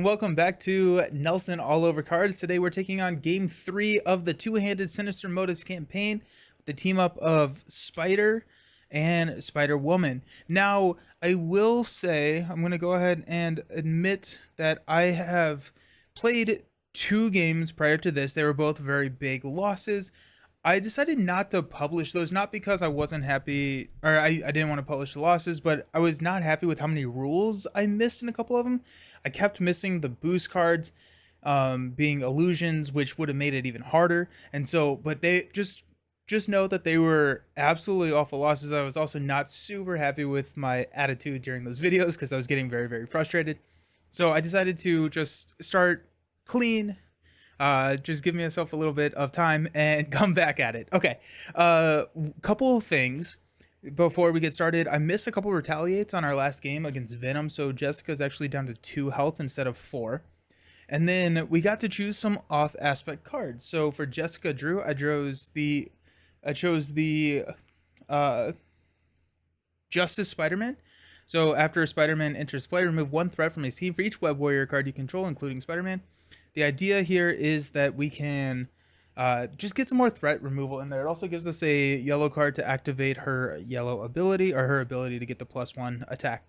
and welcome back to Nelson All Over Cards. Today we're taking on Game 3 of the two-handed Sinister Motives campaign with the team up of Spider and Spider-Woman. Now, I will say, I'm going to go ahead and admit that I have played 2 games prior to this. They were both very big losses. I decided not to publish those, not because I wasn't happy, or I didn't want to publish the losses, but I was not happy with how many rules I missed in a couple of them. I kept missing the boost cards, being illusions, which would have made it even harder. And so, but they just know that they were absolutely awful losses. I was also not super happy with my attitude during those videos because I was getting very, very frustrated. So I decided to just start clean, just give myself a little bit of time and come back at it. Okay, couple of things before we get started. I missed a couple retaliates on our last game against Venom, so Jessica's actually down to 2 health instead of 4. And then we got to choose some off aspect cards. So for Jessica Drew, I chose the Justice Spider-Man. So after Spider-Man enters play, remove 1 threat from a scene for each Web Warrior card you control, including Spider-Man. The idea here is that we can just get some more threat removal in there. It also gives us a yellow card to activate her yellow ability, or her ability to get the +1 attack.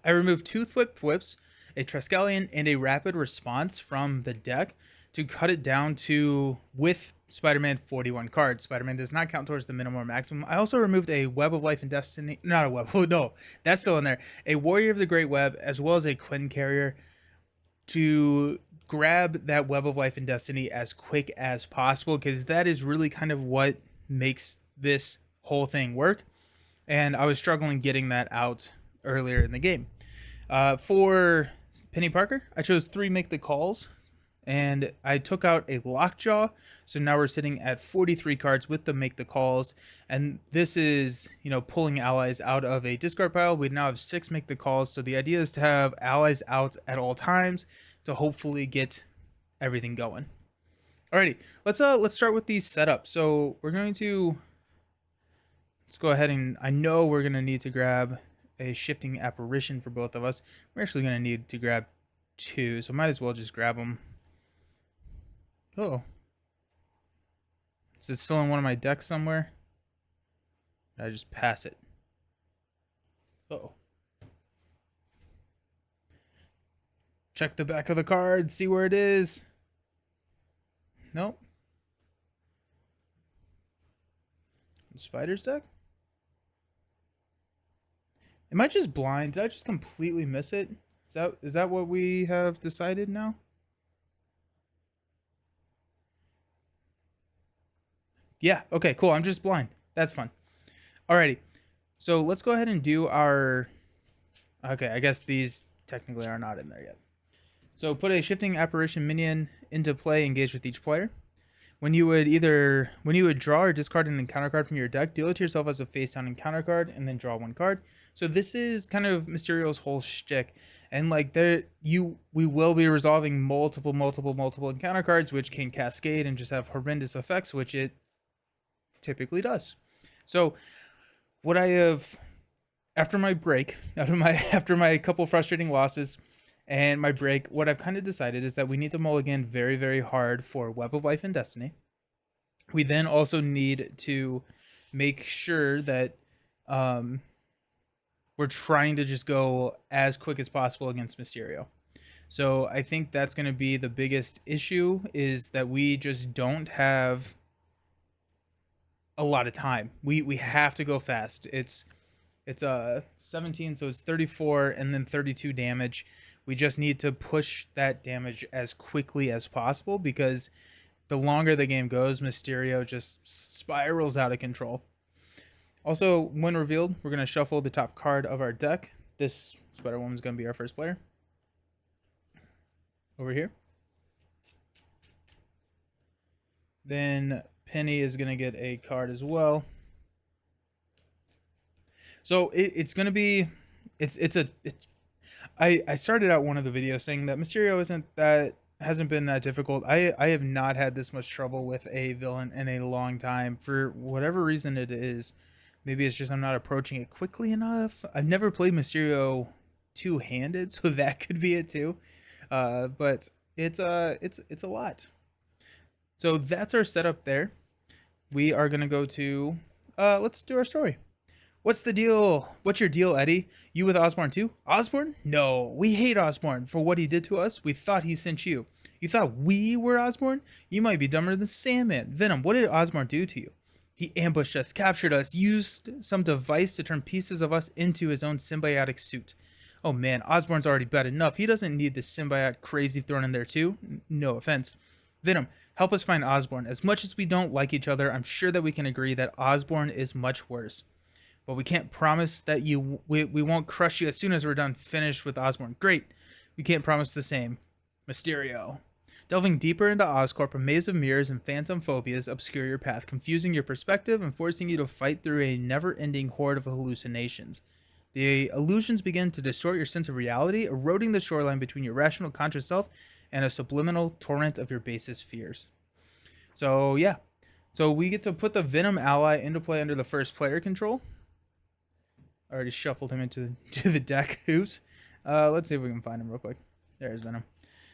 I removed 2 Thwip Whips, a Triskelion, and a Rapid Response from the deck to cut it down to, with Spider-Man, 41 cards. Spider-Man does not count towards the minimum or maximum. I also removed a Web of Life and Destiny, not a Web, oh no, that's still in there. A Warrior of the Great Web, as well as a Quinn Carrier, to grab that Web of Life and Destiny as quick as possible, because that is really kind of what makes this whole thing work. And I was struggling getting that out earlier in the game. For Penny Parker, I chose 3 Make the Calls, and I took out a Lockjaw. So now we're sitting at 43 cards with the Make the Calls. And this is, pulling allies out of a discard pile. We now have 6 Make the Calls. So the idea is to have allies out at all times to hopefully get everything going. Alrighty, let's start with these setups. So we're going to, let's go ahead and, I know we're going to need to grab a Shifting Apparition for both of us. We're actually going to need to grab 2, so might as well just grab them. Oh. Is it still in one of my decks somewhere? Did I just pass it? Uh-oh. Check the back of the card, see where it is. Nope. Spider's deck? Am I just blind? Did I just completely miss it? Is that what we have decided now? Yeah, okay, cool. I'm just blind. That's fun. Alrighty. So let's go ahead and do our... Okay, I guess these technically are not in there yet. So put a Shifting Apparition minion into play, engage with each player. When you would draw or discard an encounter card from your deck, deal it to yourself as a face down encounter card, and then draw 1 card. So this is kind of Mysterio's whole shtick. And like we will be resolving multiple encounter cards, which can cascade and just have horrendous effects, which it typically does. So what I have, after my break, after my couple frustrating losses and my break, what I've kind of decided is that we need to mulligan very, very hard for Web of Life and Destiny. We then also need to make sure that we're trying to just go as quick as possible against Mysterio. So I think that's going to be the biggest issue, is that we just don't have a lot of time. We have to go fast. It's 17, so it's 34 and then 32 damage. We just need to push that damage as quickly as possible, because the longer the game goes, Mysterio just spirals out of control. Also, when revealed, we're going to shuffle the top card of our deck. This Spider-Woman is going to be our first player. Over here. Then Penny is going to get a card as well. So it's going to be, I started out one of the videos saying that Mysterio hasn't been that difficult. I have not had this much trouble with a villain in a long time, for whatever reason it is. Maybe it's just I'm not approaching it quickly enough. I've never played Mysterio two-handed, so that could be it too. But it's a lot. So that's our setup there. We are gonna go to let's do our story. What's the deal? What's your deal, Eddie? You with Osborn too? Osborn? No, we hate Osborn for what he did to us. We thought he sent you. You thought we were Osborn? You might be dumber than Sandman. Venom, what did Osborn do to you? He ambushed us, captured us, used some device to turn pieces of us into his own symbiotic suit. Oh man, Osborn's already bad enough. He doesn't need this symbiote crazy thrown in there too. No offense. Venom, help us find Osborn. As much as we don't like each other, I'm sure that we can agree that Osborn is much worse. But we can't promise that we won't crush you as soon as we're done finished with Osborn. Great. We can't promise the same. Mysterio. Delving deeper into Oscorp, a maze of mirrors and phantom phobias obscure your path, confusing your perspective and forcing you to fight through a never-ending horde of hallucinations. The illusions begin to distort your sense of reality, eroding the shoreline between your rational conscious self and a subliminal torrent of your basest fears. So, yeah. So we get to put the Venom ally into play under the first player control. I already shuffled him into the deck. Oops. Let's see if we can find him real quick. There's Venom.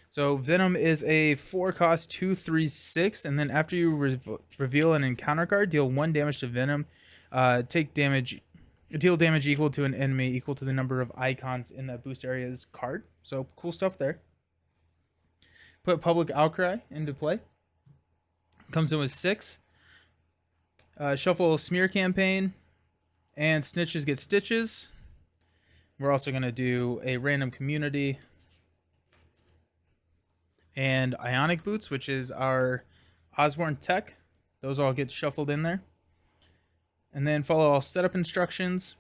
So Venom is a 4-cost 2/3/6, and then after you reveal an encounter card, deal 1 damage to Venom. Take damage, deal damage equal to an enemy equal to the number of icons in that boost area's card. So cool stuff there. Put Public Outcry into play. Comes in with 6. Shuffle Smear Campaign, and Snitches get Stitches. We're also going to do a Random Community and Ionic Boots, which is our Osborn tech. Those all get shuffled in there. And then follow all setup instructions.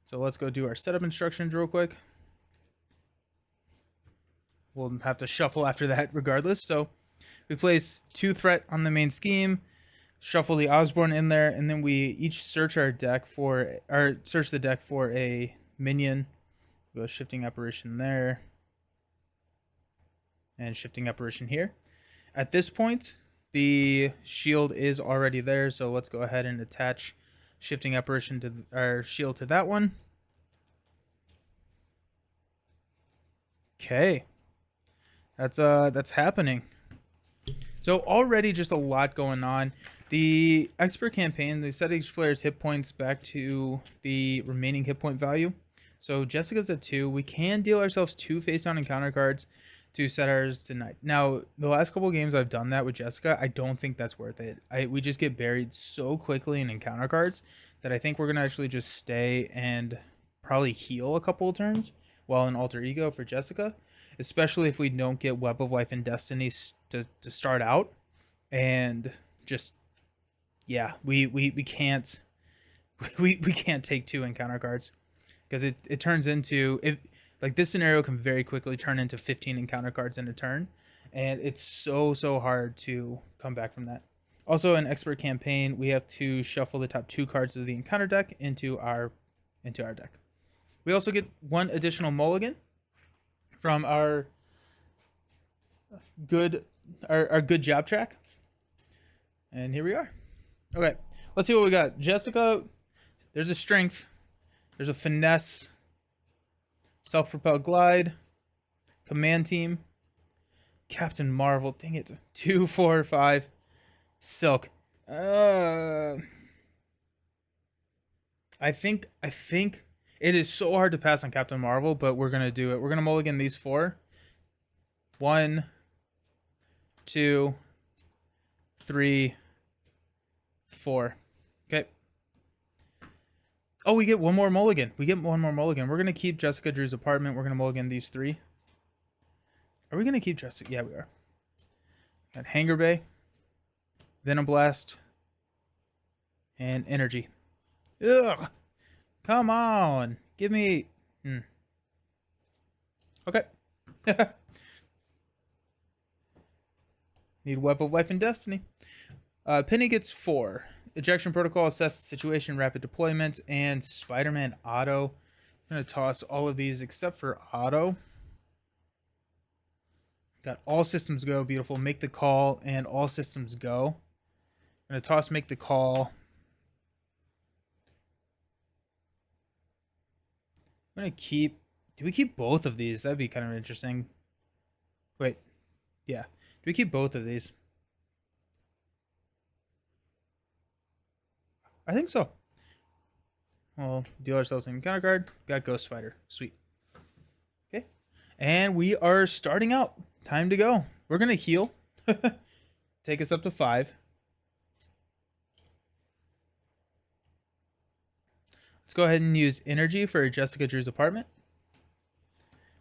So let's go do our setup instructions real quick. We'll have to shuffle after that regardless. So we place 2 threat on the main scheme, shuffle the Osborn in there, and then we each search our deck for, or search the deck for a minion. Go Shifting Apparition there, and Shifting Apparition here. At this point, the shield is already there, so let's go ahead and attach Shifting Apparition to our shield to that one. Okay, that's happening. So already just a lot going on. The expert campaign, they set each player's hit points back to the remaining hit point value. So Jessica's at 2. We can deal ourselves 2 face down encounter cards to set ours tonight. Now, the last couple of games I've done that with Jessica, I don't think that's worth it. We just get buried so quickly in encounter cards that I think we're going to actually just stay and probably heal a couple of turns while in Alter Ego for Jessica, especially if we don't get Web of Life and Destiny to start out. And just, yeah, we can't we can't take 2 encounter cards because it turns into, like, this scenario can very quickly turn into 15 encounter cards in a turn, and it's so hard to come back from that. Also, in expert campaign, we have to shuffle the top 2 cards of the encounter deck into our deck. We also get 1 additional mulligan from our good job track, and here we are. Okay, let's see what we got. Jessica, there's a strength, there's a finesse, self-propelled glide, command team, Captain Marvel, dang it, 2, 4, 5, silk. I think it is so hard to pass on Captain Marvel, but we're gonna do it. We're gonna mulligan these 4. 1, 2, 3, 4. Okay. Oh, we get 1 more mulligan. We're gonna keep Jessica Drew's apartment. We're gonna mulligan these 3. Are we gonna keep Jessica? Yeah, we are. Got Hangar Bay, Venom Blast, and Energy. Ugh! Come on! Give me... Okay. Need Web of Life and Destiny. Penny gets 4. Ejection Protocol, Assess the Situation, Rapid Deployment, and Spider-Man Auto. I'm going to toss all of these except for Auto. Got All Systems Go, beautiful. Make the Call and All Systems Go. I'm going to toss Make the Call. I'm going to keep... Do we keep both of these? That'd be kind of interesting. Wait, yeah. Do we keep both of these? I think so. Well, deal ourselves an encounter card. Got Ghost Spider. Sweet. Okay. And we are starting out. Time to go. We're going to heal. Take us up to 5. Let's go ahead and use energy for Jessica Drew's apartment.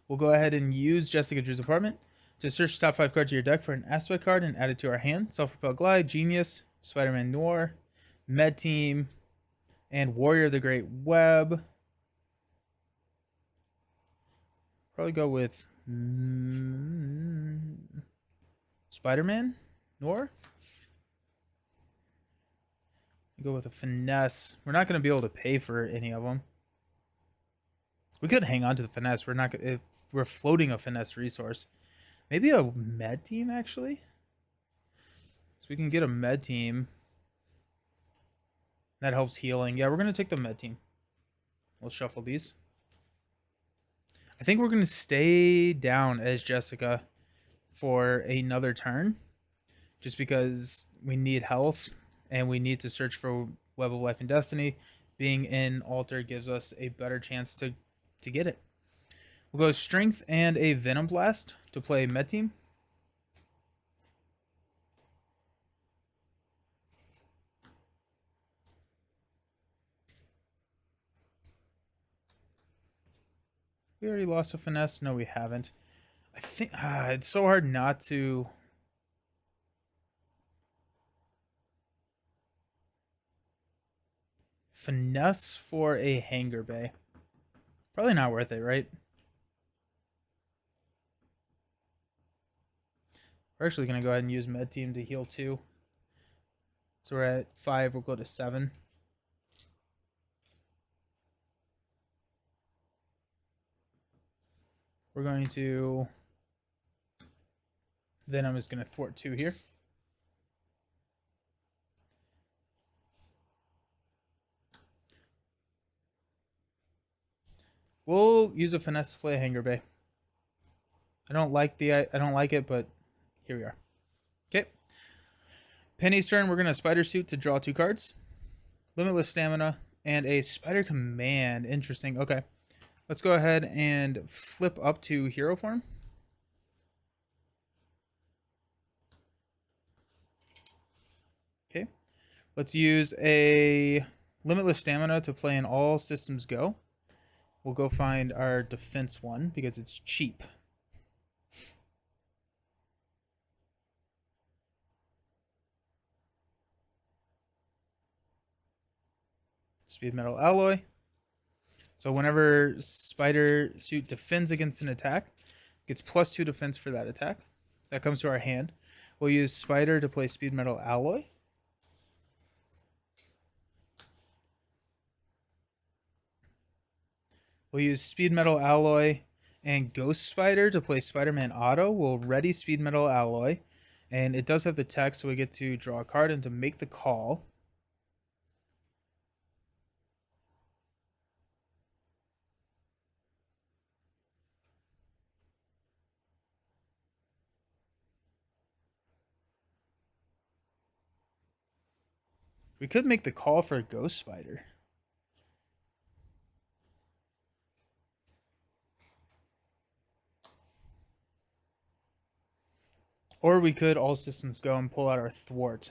We'll go ahead and use Jessica Drew's apartment to search the top 5 cards of your deck for an aspect card and add it to our hand. Self-Propelled Glide, Genius, Spider-Man Noir, Med Team, and Warrior of the Great Web. Probably go with Spider-Man Noir. Go with a finesse. We're not going to be able to pay for any of them. We could hang on to the finesse. We're not. If we're floating a finesse resource, maybe a med team actually. So we can get a med team. That helps healing. Yeah, we're going to take the med team. We'll shuffle these. I think we're going to stay down as Jessica for another turn. Just because we need health. And we need to search for Web of Life and Destiny. Being in Altar gives us a better chance to get it. We'll go Strength and a Venom Blast to play Med Team. We already lost a Finesse. No, we haven't. I think it's so hard not to. Finesse for a Hangar Bay. Probably not worth it, right? We're actually going to go ahead and use Med Team to heal 2. So we're at 5. We'll go to 7. We're going to. Venom is going to thwart 2 here. We'll use a finesse to play a Hangar Bay. I don't like it, but here we are. Okay. Penny's turn. We're gonna Spider Suit to draw 2 cards. Limitless Stamina and a Spider Command. Interesting. Okay. Let's go ahead and flip up to hero form. Okay. Let's use a Limitless Stamina to play in All Systems Go. We'll go find our defense one because it's cheap. Speed Metal Alloy. So whenever Spider Suit defends against an attack, gets +2 defense for that attack. That comes to our hand. We'll use Spider to play Speed Metal Alloy. We'll use Speed Metal Alloy and Ghost Spider to play Spider-Man Auto. We'll ready Speed Metal Alloy. And it does have the text, so we get to draw a card and to make the call. We could make the call for a Ghost Spider. Or we could All Systems Go and pull out our Thwart.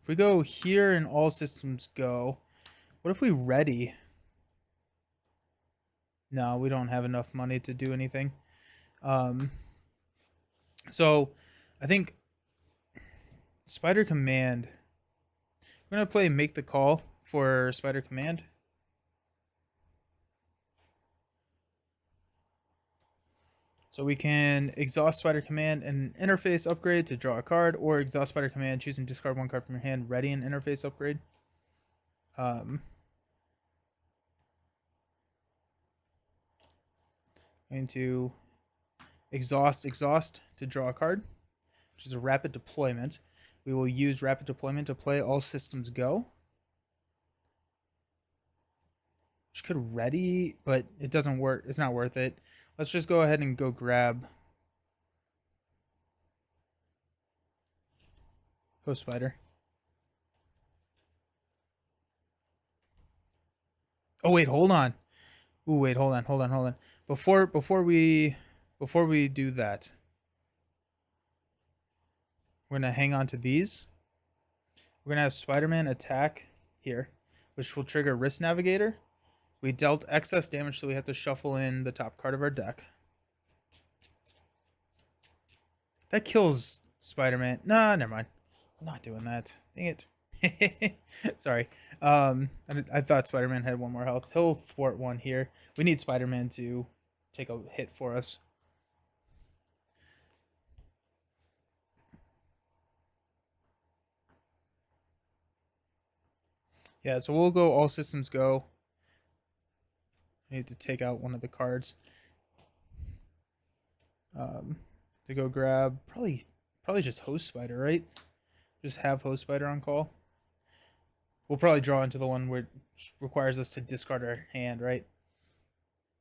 If we go here and All Systems Go, what if we ready? No, we don't have enough money to do anything. So I think Spider Command. We're going to play Make the Call for Spider Command. So we can exhaust Spider Command and interface upgrade to draw a card, or exhaust Spider Command, choose and discard 1 card from your hand, ready an interface upgrade. Going to exhaust to draw a card, which is a rapid deployment. We will use rapid deployment to play All Systems Go. Which could ready, but it doesn't work. It's not worth it. Let's just go ahead and go grab Host Spider. Oh wait, hold on. Ooh, wait, hold on. Before we do that, we're gonna hang on to these. We're gonna have Spider-Man attack here, which will trigger Wrist Navigator. We dealt excess damage, so we have to shuffle in the top card of our deck. That kills Spider-Man. Nah, never mind. I'm not doing that. Dang it. Sorry. I thought Spider-Man had one more health. He'll thwart one here. We need Spider-Man to take a hit for us. Yeah, so we'll go all systems go. I need to take out one of the cards. To go grab probably just Host Spider, right? Just have Host Spider on call. We'll probably draw into the one where it requires us to discard our hand, right?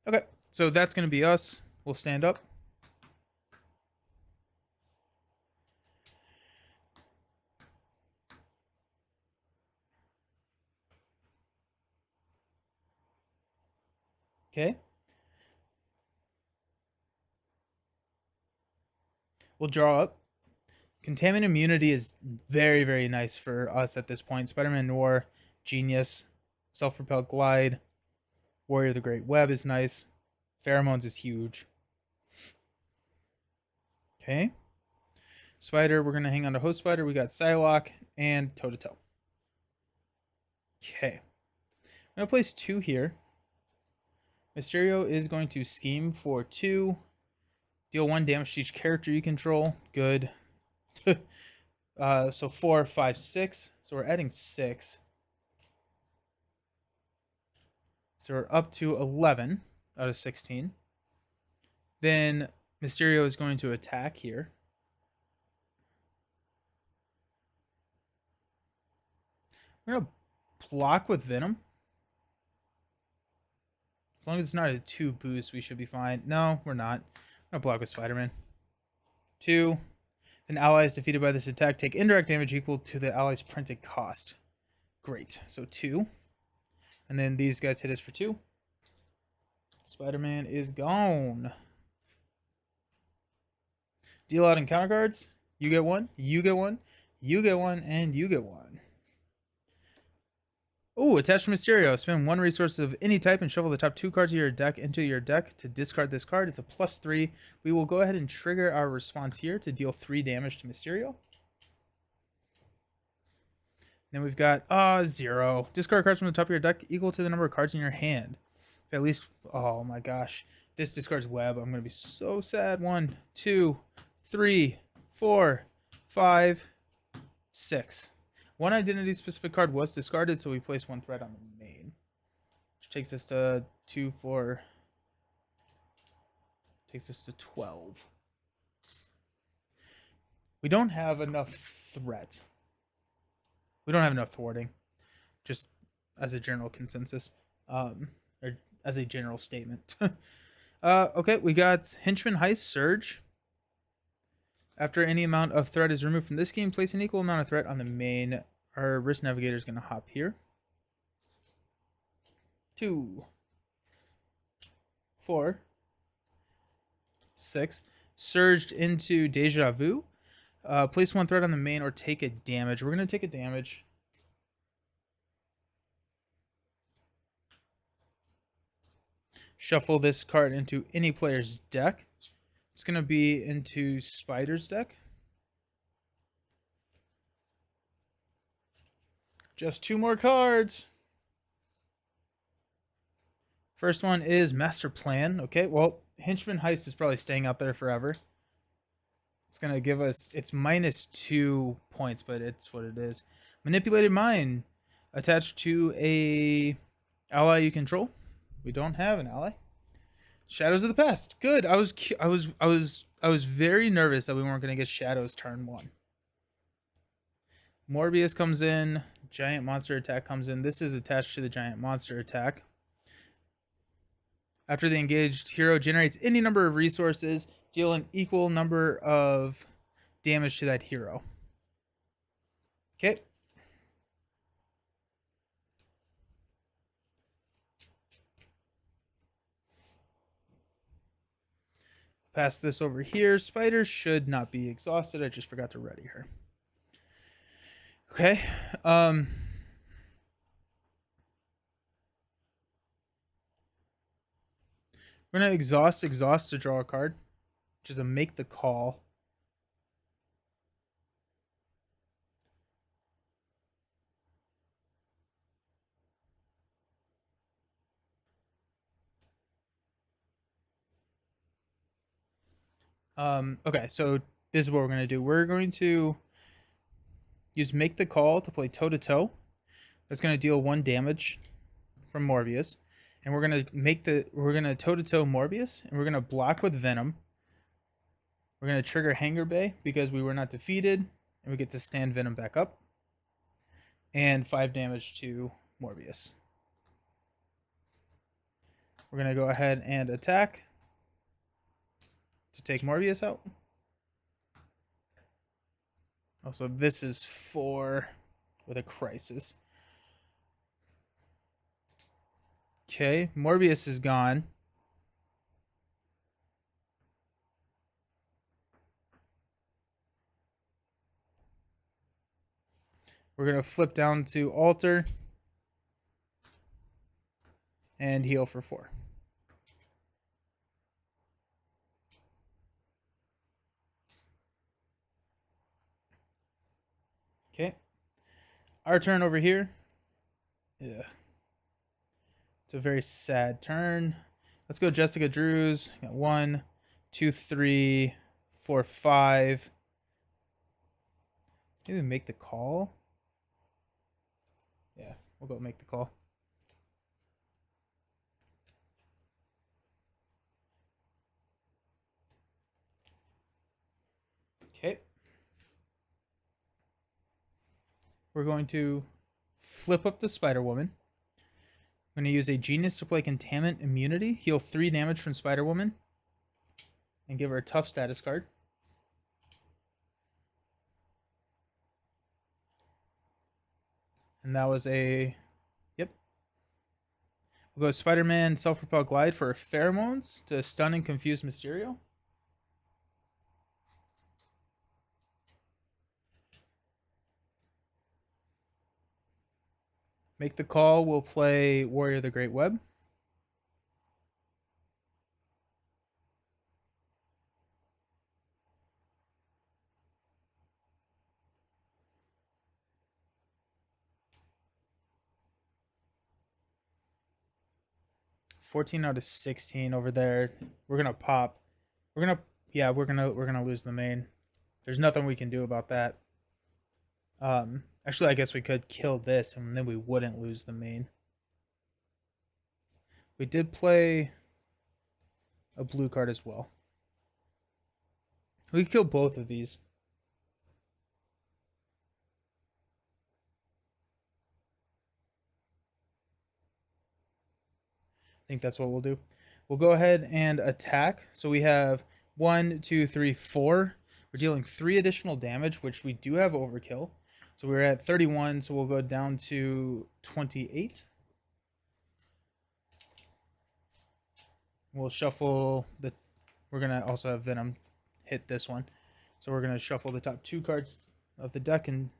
Okay, so that's going to be us. We'll stand up. Okay. We'll draw up. Contaminant immunity is very, very nice for us at this point. Spider-Man Noir, Genius, Self-Propelled Glide, Warrior of the Great Web is nice. Pheromones is huge. Okay. Spider, we're going to hang on to Host Spider. We got Psylocke and Toe-to-Toe. Okay. I'm going to place 2 here. Mysterio is going to scheme for 2. Deal 1 damage to each character you control. Good. So 4, 5, 6. So we're adding 6. So we're up to 11 out of 16. Then Mysterio is going to attack here. We're going to block with Venom. As long as it's not a 2 boost, we should be fine. No, we're not. I'm going to block with Spider-Man. 2. An ally is defeated by this attack. Take indirect damage equal to the ally's printed cost. Great. So 2. And then these guys hit us for 2. Spider-Man is gone. Deal out encounter cards. You get 1. You get 1. You get 1. And you get 1. Ooh, attached to Mysterio. Spend 1 resource of any type and shuffle the top 2 cards of your deck into your deck to discard this card. It's a +3. We will go ahead and trigger our response here to deal 3 damage to Mysterio. Then we've got 0. Discard cards from the top of your deck equal to the number of cards in your hand. At least, oh my gosh. This discards Web. I'm going to be so sad. 1, 2, 3, 4, 5, 6. 1 identity specific card was discarded, so we place 1 threat on the main. Which takes us to 2, 4. Takes us to 12. We don't have enough threat. We don't have enough thwarting. Just as a general consensus. Or as a general statement. Okay, we got Henchman Heist Surge. After any amount of threat is removed from this game, place an equal amount of threat on the main. Our Wrist Navigator is going to hop here. 2, 4, 6. Surged into Deja Vu. Place 1 threat on the main or take a damage. We're going to take a damage. Shuffle this card into any player's deck. It's going to be into Spider's deck. Just 2 more cards. First one is Master Plan. Okay, well, Henchman Heist is probably staying out there forever. It's going to give us, it's -2 points, but it's what it is. Manipulated Mind. Attached to a ally you control. We don't have an ally. Shadows of the Past. Good. I was very nervous that we weren't going to get Shadows turn 1. Morbius comes in. Giant Monster Attack comes in. This is attached to the Giant Monster Attack. After the engaged hero generates any number of resources, deal an equal number of damage to that hero. Okay. Pass this over here. Spider should not be exhausted. I just forgot to ready her. Okay. We're gonna exhaust to draw a card. Which is a make the call. Okay, so this is what we're gonna do. We're going to use make the call to play toe to toe. That's gonna deal 1 damage from Morbius. And we're gonna toe to toe Morbius, and we're gonna block with Venom. We're gonna trigger Hanger Bay because we were not defeated, and we get to stand Venom back up. And 5 damage to Morbius. We're gonna go ahead and attack to take Morbius out. Also, this is 4 with a crisis. Okay, Morbius is gone. We're going to flip down to alter and heal for 4. Okay. Our turn over here. Yeah. It's a very sad turn. Let's go Jessica Drews. Got 1, 2, 3, 4, 5. Maybe make the call. Yeah, we'll go make the call. Okay. We're going to flip up the Spider-Woman. I'm going to use a Genius to play Contaminant Immunity. Heal 3 damage from Spider-Woman. And give her a tough status card. And that was a... Yep. We'll go Spider-Man Self-Propel Glide for Pheromones to stun and confuse Mysterio. Make the call. We'll play Warrior the Great Web. $14 out of 16 over there. We're gonna pop. We're gonna lose the main. There's nothing we can do about that. Actually, I guess we could kill this, and then we wouldn't lose the main. We did play a blue card as well. We could kill both of these. I think that's what we'll do. We'll go ahead and attack. So we have 1, 2, 3, 4. We're dealing 3 additional damage, which we do have overkill. So we're at 31, so we'll go down to 28. We'll shuffle the... We're going to also have Venom hit this one. So we're going to shuffle the top 2 cards of the deck and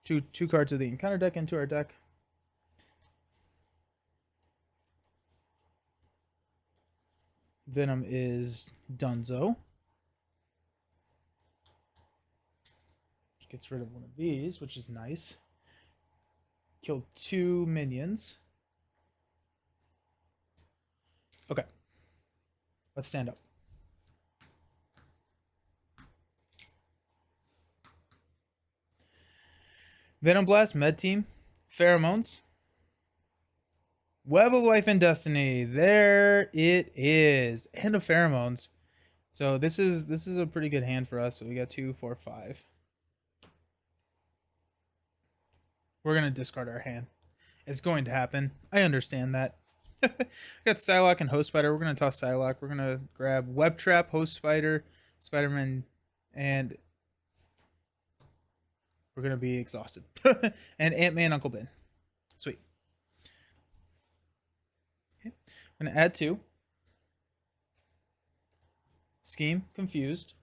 two cards of the encounter deck into our deck. Venom is Dunzo. Gets rid of one of these, which is nice. Killed 2 minions. Okay. Let's stand up. Venom Blast, Med Team, Pheromones, Web of Life and Destiny. There it is. And a Pheromones. So this is a pretty good hand for us. So we got 2, 4, 5. We're gonna discard our hand. It's going to happen. I understand that. We got Psylocke and Host Spider. We're gonna toss Psylocke. We're gonna grab Web Trap, Host Spider, Spider-Man, and we're gonna be exhausted. And Ant-Man, Uncle Ben. Sweet. Okay. I'm gonna add 2. Scheme, confused.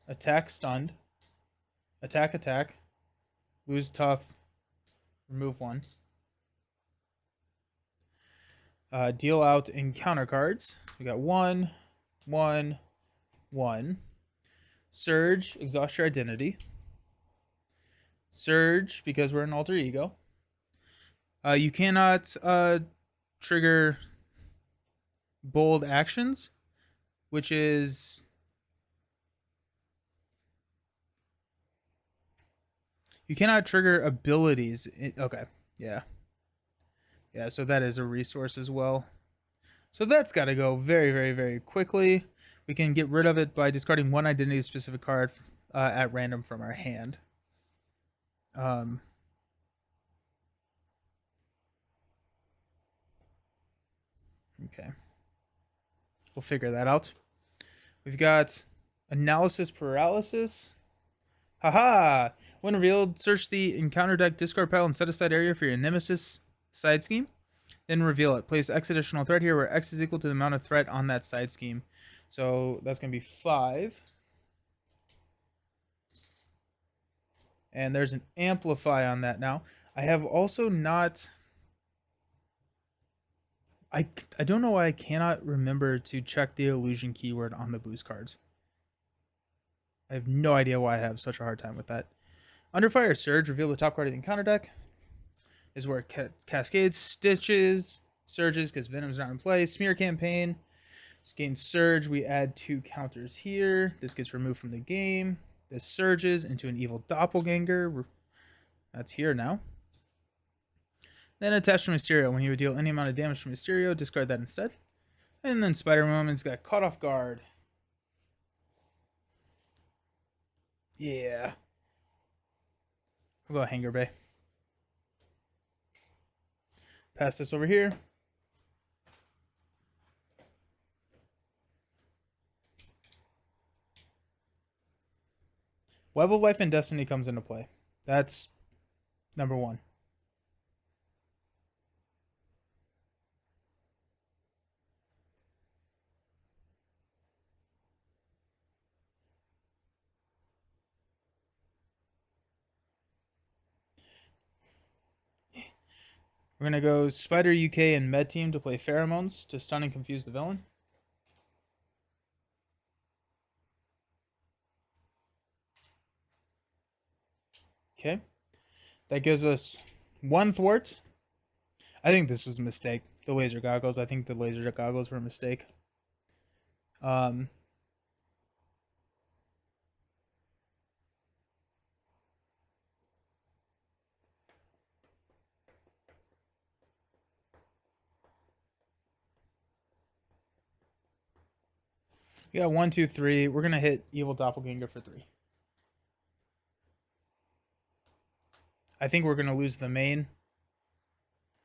Attack, stunned. Attack, attack. Lose tough. Remove 1. Deal out encounter cards. We got 1, 1, 1. Surge, exhaust your identity. Surge, because we're an alter ego. You cannot trigger bold actions, which is you cannot trigger abilities. Okay, yeah. Yeah, so that is a resource as well. So that's got to go very, very, very quickly. We can get rid of it by discarding 1 identity-specific card at random from our hand. Okay. We'll figure that out. We've got Analysis Paralysis. Haha! When revealed, search the encounter deck discard pile and set aside area for your Nemesis side scheme. Then reveal it. Place X additional threat here, where X is equal to the amount of threat on that side scheme. So that's going to be 5. And there's an amplify on that now. I have also not... I don't know why I cannot remember to check the illusion keyword on the boost cards. I have no idea why I have such a hard time with that. Under Fire Surge, reveal the top card of the encounter deck. This is where Cascades, Stitches, Surges, because Venom's not in play. Smear Campaign. Gain Surge, we add 2 counters here. This gets removed from the game. This surges into an evil doppelganger. That's here now. Then attach to Mysterio. When you would deal any amount of damage to Mysterio, discard that instead. And then Spider-Woman's got Caught Off Guard. Yeah. We'll go Hanger Bay. Pass this over here. Web of Life and Destiny comes into play. That's number 1. We're going to go Spider UK and Med Team to play Pheromones to stun and confuse the villain. Okay. That gives us 1 thwart. I think this was a mistake. The laser goggles. I think the laser goggles were a mistake. We got 1, 2, 3. We're going to hit Evil Doppelganger for 3. I think we're going to lose the main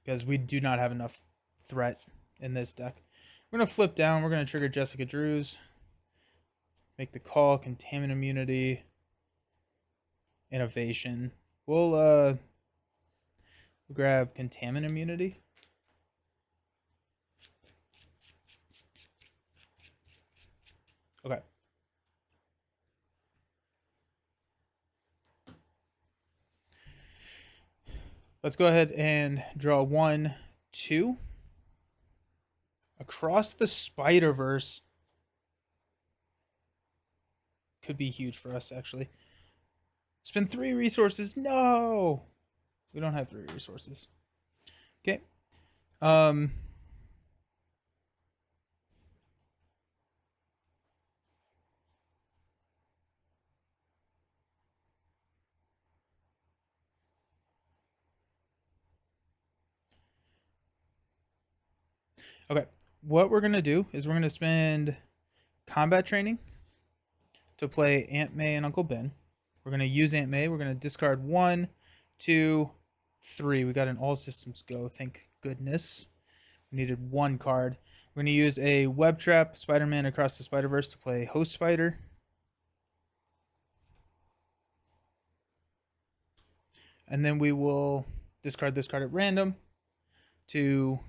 because we do not have enough threat in this deck. We're going to flip down. We're going to trigger Jessica Drews. Make the call. Contaminant immunity. Innovation. We'll grab Contaminant immunity. Okay. Let's go ahead and draw 1, 2. Across the Spider-Verse could be huge for us, actually. Spend 3 resources. No! We don't have 3 resources. Okay. Okay. What we're going to do is we're going to spend combat training to play Aunt May and Uncle Ben. We're going to use Aunt May. We're going to discard 1, 2, 3. We got an all systems go, thank goodness. We needed one card. We're going to use a Web Trap Spider-Man Across the Spider-Verse to play Host Spider. And then we will discard this card at random to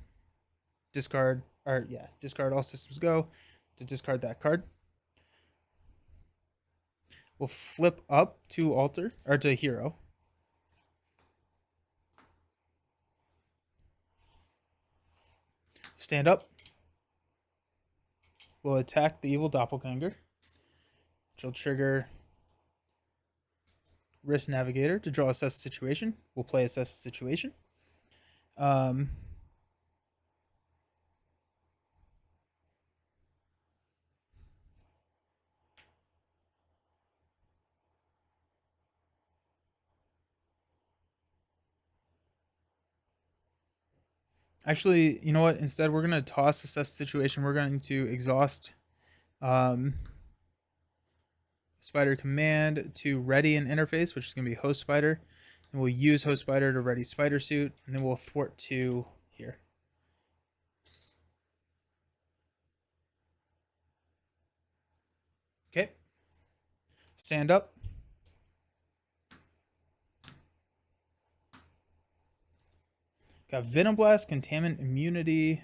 discard all systems go to discard that card. We'll flip up to alter or to hero. Stand up. We'll attack the evil doppelganger, which will trigger Risk Navigator to draw Assess Situation. We'll play Assess Situation. Actually, you know what? Instead, we're going to toss Assess Situation. We're going to exhaust Spider Command to ready an interface, which is going to be Host Spider. And we'll use Host Spider to ready Spider Suit. And then we'll thwart 2 here. Okay. Stand up. Got Venom Blast, Contaminant Immunity.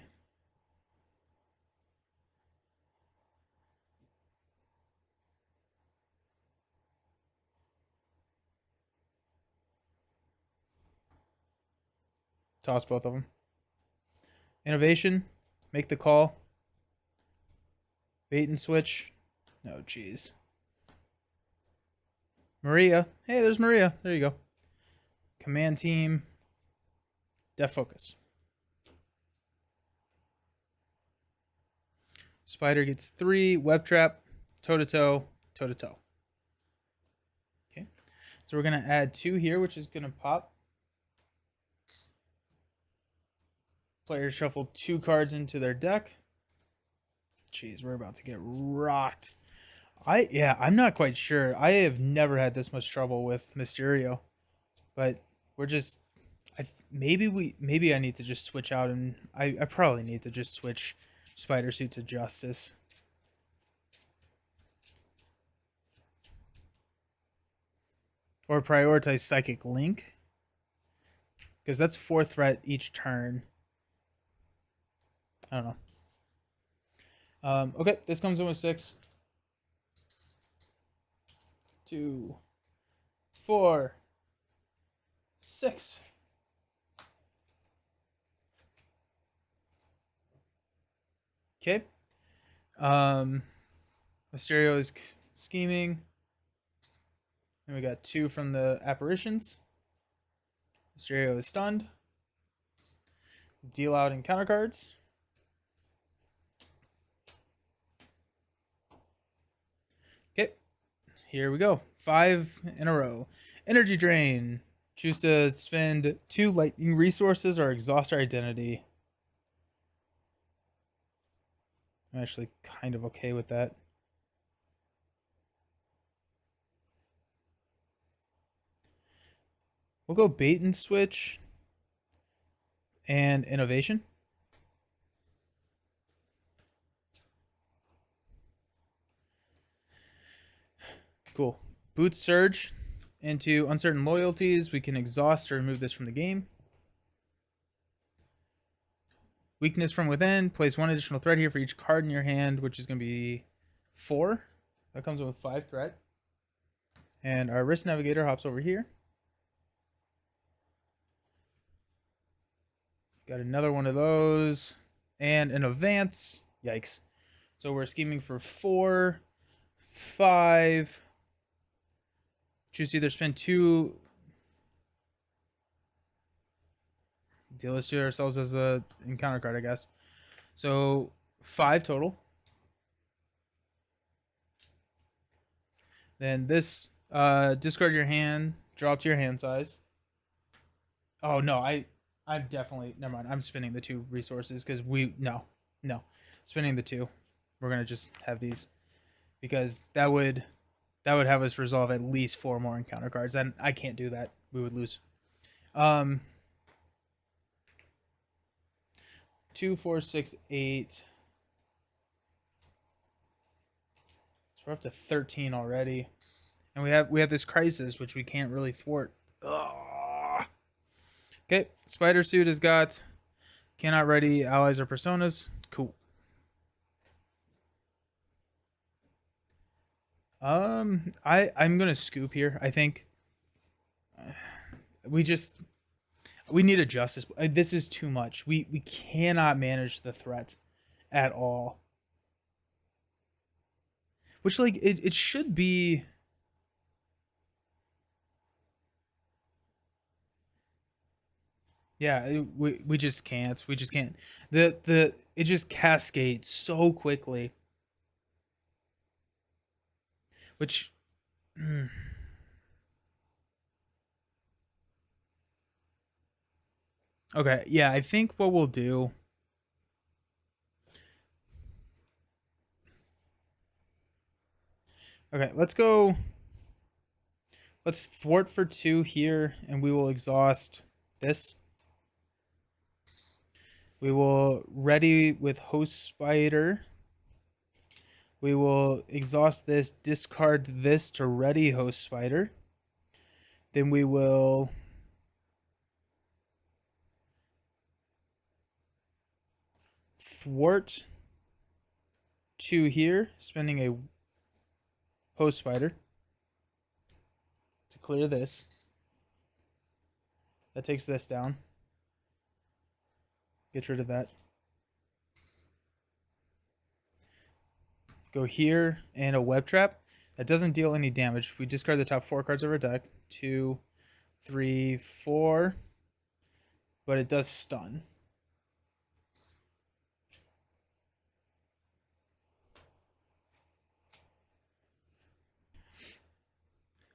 Toss both of them. Innovation. Make the call. Bait and switch. No, jeez. Maria. Hey, there's Maria. There you go. Command team. Def focus. Spider gets 3. Web trap. Toe to toe. Toe to toe. Okay. So we're going to add 2 here, which is going to pop. Players shuffle 2 cards into their deck. Jeez, we're about to get rocked. I'm not quite sure. I have never had this much trouble with Mysterio, but we're just maybe I need to just switch out, and I probably need to just switch Spider Suit to Justice. Or prioritize Psychic Link, because that's 4 threat each turn. I don't know. Okay, this comes in with 6. 2, 4, 6. Okay. Mysterio is scheming. And we got 2 from the apparitions. Mysterio is stunned. Deal out encounter cards. Okay. Here we go. 5 in a row. Energy drain. Choose to spend 2 lightning resources or exhaust our identity. I'm actually kind of okay with that. We'll go bait and switch and innovation. Cool. Boot surge into uncertain loyalties. We can exhaust or remove this from the game. Weakness from within. Place 1 additional threat here for each card in your hand, which is going to be 4. That comes with 5 threat. And our Risk Navigator hops over here. Got another one of those. And an advance. Yikes. So we're scheming for 4, 5. Choose to either spend 2. Deal this to ourselves as a encounter card, I guess. So 5 total. Then this, discard your hand, draw up to your hand size. Oh no, I'm definitely, never mind. I'm spinning the 2 resources because no, spinning the 2. We're gonna just have these because that would have us resolve at least 4 more encounter cards, and I can't do that. We would lose. 2, 4, 6, 8. So we're up to 13 already. And we have this crisis which we can't really thwart. Ugh. Okay, spider suit has got cannot ready allies or personas. Cool. I'm gonna scoop here. I think we just we need a justice. This is too much. We cannot manage the threat at all. Which like it should be. Yeah, we just can't. We just can't. The it just cascades so quickly. Which mm, okay, yeah, I think what we'll do. Okay, let's go. Let's thwart for 2 here, and we will exhaust this. We will ready with host spider. We will exhaust this, discard this to ready host spider. Then we will thwart 2 here, spending a host spider to clear this. That takes this down. Get rid of that. Go here and a web trap. That doesn't deal any damage. We discard the top 4 cards of our deck. 2, 3, 4. But it does stun.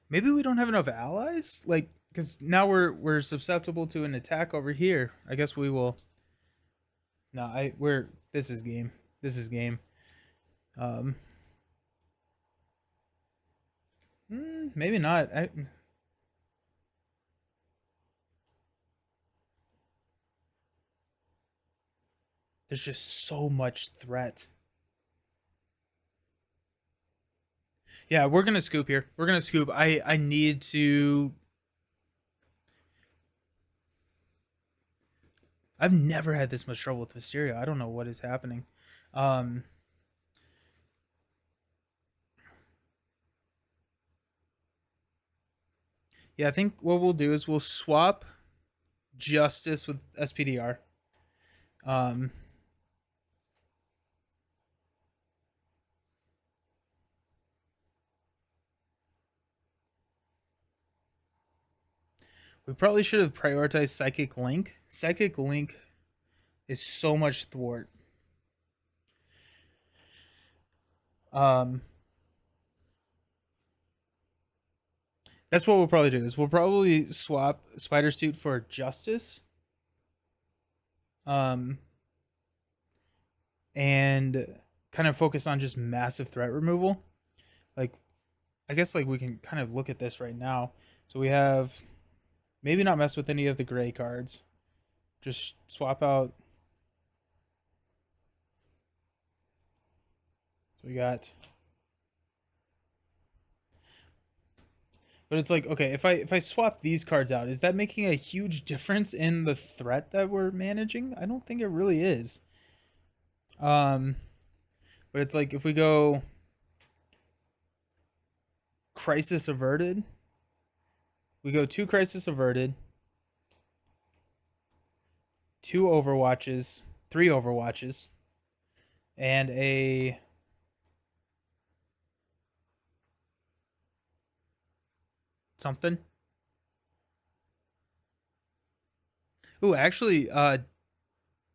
Maybe we don't have enough allies? Like, because now we're susceptible to an attack over here. I guess we will. No, we're this is game. This is game. Um, maybe not. There's just so much threat. Yeah, we're gonna scoop here. We're gonna scoop. I need to. I've never had this much trouble with Mysterio. I don't know what is happening. Um, yeah, I think what we'll do is we'll swap Justice with SPDR. Um, we probably should have prioritized Psychic Link. Psychic Link is so much thwart. Um, that's what we'll probably do. Is we'll probably swap Spider Suit for Justice. Um, and kind of focus on just massive threat removal. Like, I guess like we can kind of look at this right now. So we have maybe not mess with any of the gray cards. Just swap out. So we got. But it's like, okay, if I swap these cards out, is that making a huge difference in the threat that we're managing? I don't think it really is. Um, but it's like if we go Crisis Averted, we go 2 Crisis Averted, 2 Overwatches, 3 Overwatches, and a something. Ooh, actually,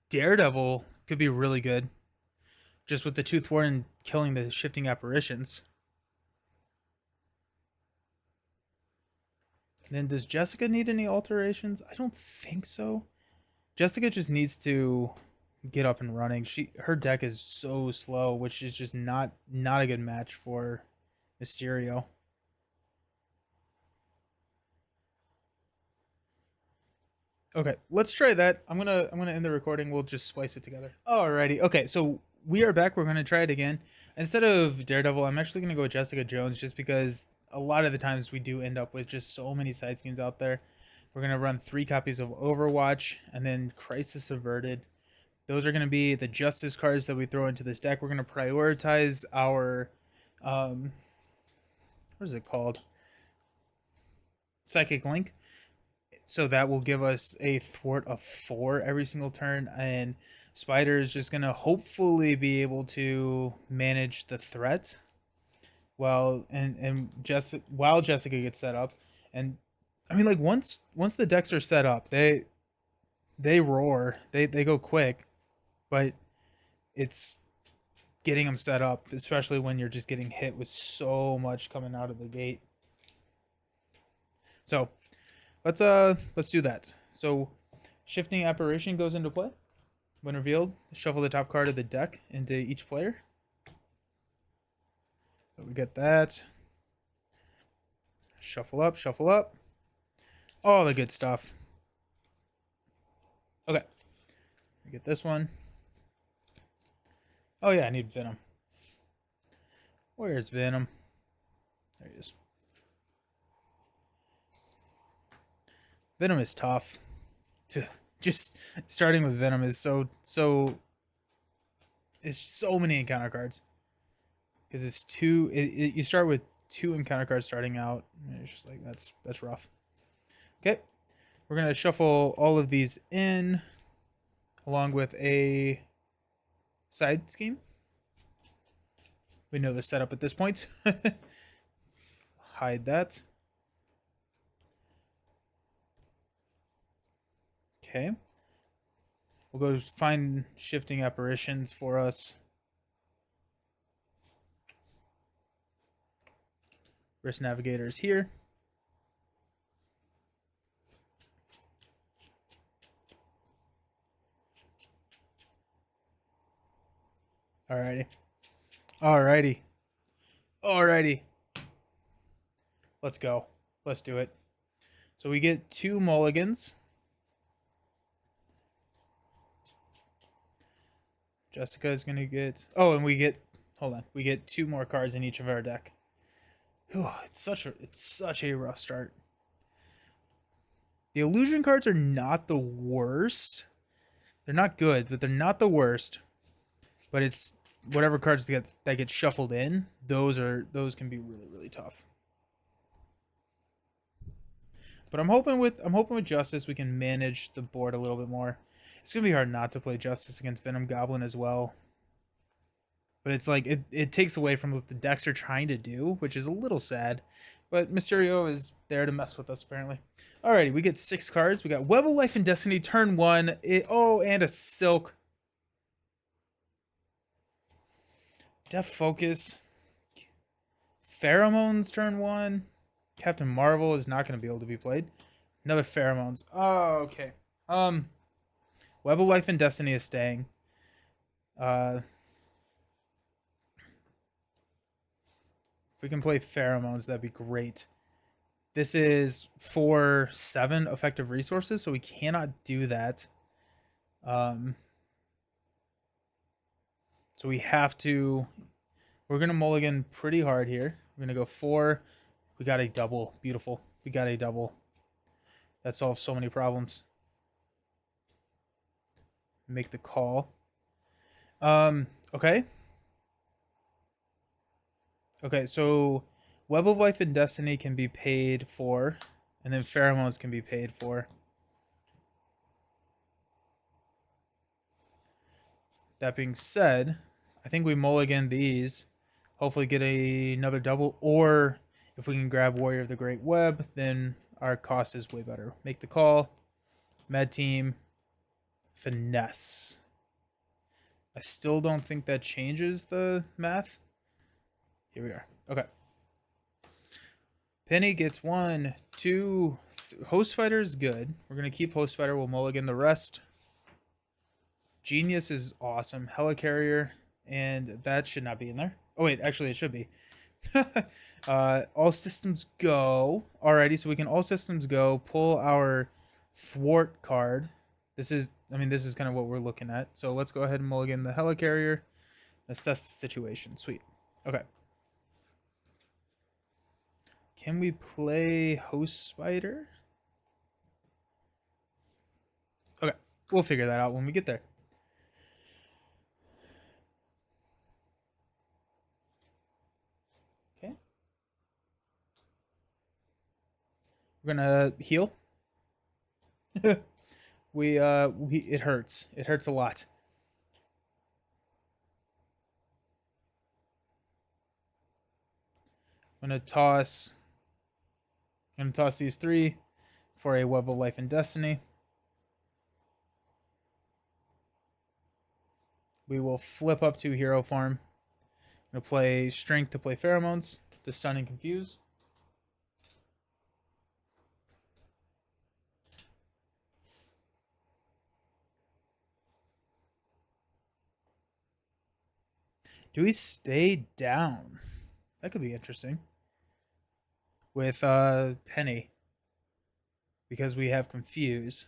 Daredevil could be really good, just with the Tooth Warden killing the shifting apparitions. And then does Jessica need any alterations? I don't think so. Jessica just needs to get up and running. Her deck is so slow, which is just not a good match for Mysterio. Okay, let's try that. I'm gonna end the recording. We'll just splice it together. Alrighty. Okay, so we are back. We're gonna try it again. Instead of Daredevil, I'm actually gonna go with Jessica Jones, just because a lot of the times we do end up with just so many side schemes out there. We're gonna run 3 copies of Overwatch and then Crisis Averted. Those are gonna be the Justice cards that we throw into this deck. We're gonna prioritize our, um, what is it called? Psychic Link. So that will give us a thwart of 4 every single turn, and Spider is just gonna hopefully be able to manage the threat while Jessica gets set up. And I mean, like, once the decks are set up, they roar, they go quick, but it's getting them set up, especially when you're just getting hit with so much coming out of the gate. So let's do that. So shifting apparition goes into play. When revealed, shuffle the top card of the deck into each player. So we get that. Shuffle up, shuffle up. All the good stuff. Okay. We get this one. Oh yeah, I need Venom. Where's Venom? There he is. Venom is tough. Just starting with Venom is it's so many encounter cards. Because it's two. You start with 2 encounter cards starting out. It's just like that's rough. Okay, we're gonna shuffle all of these in, along with a side scheme. We know the setup at this point. Hide that. Okay. We'll go find shifting apparitions for us. Risk Navigator is here. Alrighty. Alrighty. Alrighty. Let's go. Let's do it. So we get 2 mulligans. Jessica is going to get... Oh, and we get... Hold on. We get 2 more cards in each of our deck. Whew, it's such a rough start. The illusion cards are not the worst. They're not good, but they're not the worst. But it's whatever cards that get shuffled in, those can be really tough. But I'm hoping with Justice we can manage the board a little bit more. It's gonna be hard not to play Justice against Venom Goblin as well. But it's like it takes away from what the decks are trying to do, which is a little sad. But Mysterio is there to mess with us, apparently. Alrighty, we get 6 cards. We got Web of Life and Destiny, turn 1. And a Silk. Def Focus. Pheromones, turn 1. Captain Marvel is not going to be able to be played. Another Pheromones. Oh, okay. Web of Life and Destiny is staying. If we can play Pheromones, that'd be great. This is for 7 effective resources, so we cannot do that. So we have to... We're going to mulligan pretty hard here. We're going to go 4. We got a double. Beautiful. We got a double. That solves so many problems. Make the call. Okay. Okay, so Web of Life and Destiny can be paid for, and then Pheromones can be paid for. That being said, I think we mulligan these. Hopefully get another double, or if we can grab Warrior of the Great Web, then our cost is way better. Make the call. Med Team. Finesse. I still don't think that changes the math. Here we are. Okay. Penny gets 1, 2. Host Fighter is good. We're going to keep Host Fighter. We'll mulligan the rest. Genius is awesome. Helicarrier. And that should not be in there. Oh, wait. Actually, it should be. All systems go. Alrighty. So we can all systems go. Pull our thwart card. This is, I mean, this is kind of what we're looking at. So let's go ahead and mulligan the helicarrier. Assess the situation. Sweet. Okay. Can we play Host Spider? Okay. We'll figure that out when we get there. Okay. We're gonna heal. It hurts. It hurts a lot. I'm gonna toss these 3 for a Web of Life and Destiny. We will flip up to Hero Farm. I'm gonna play Strength to play Pheromones to stun and confuse. Do we stay down? That could be interesting. With Penny. Because we have Confuse.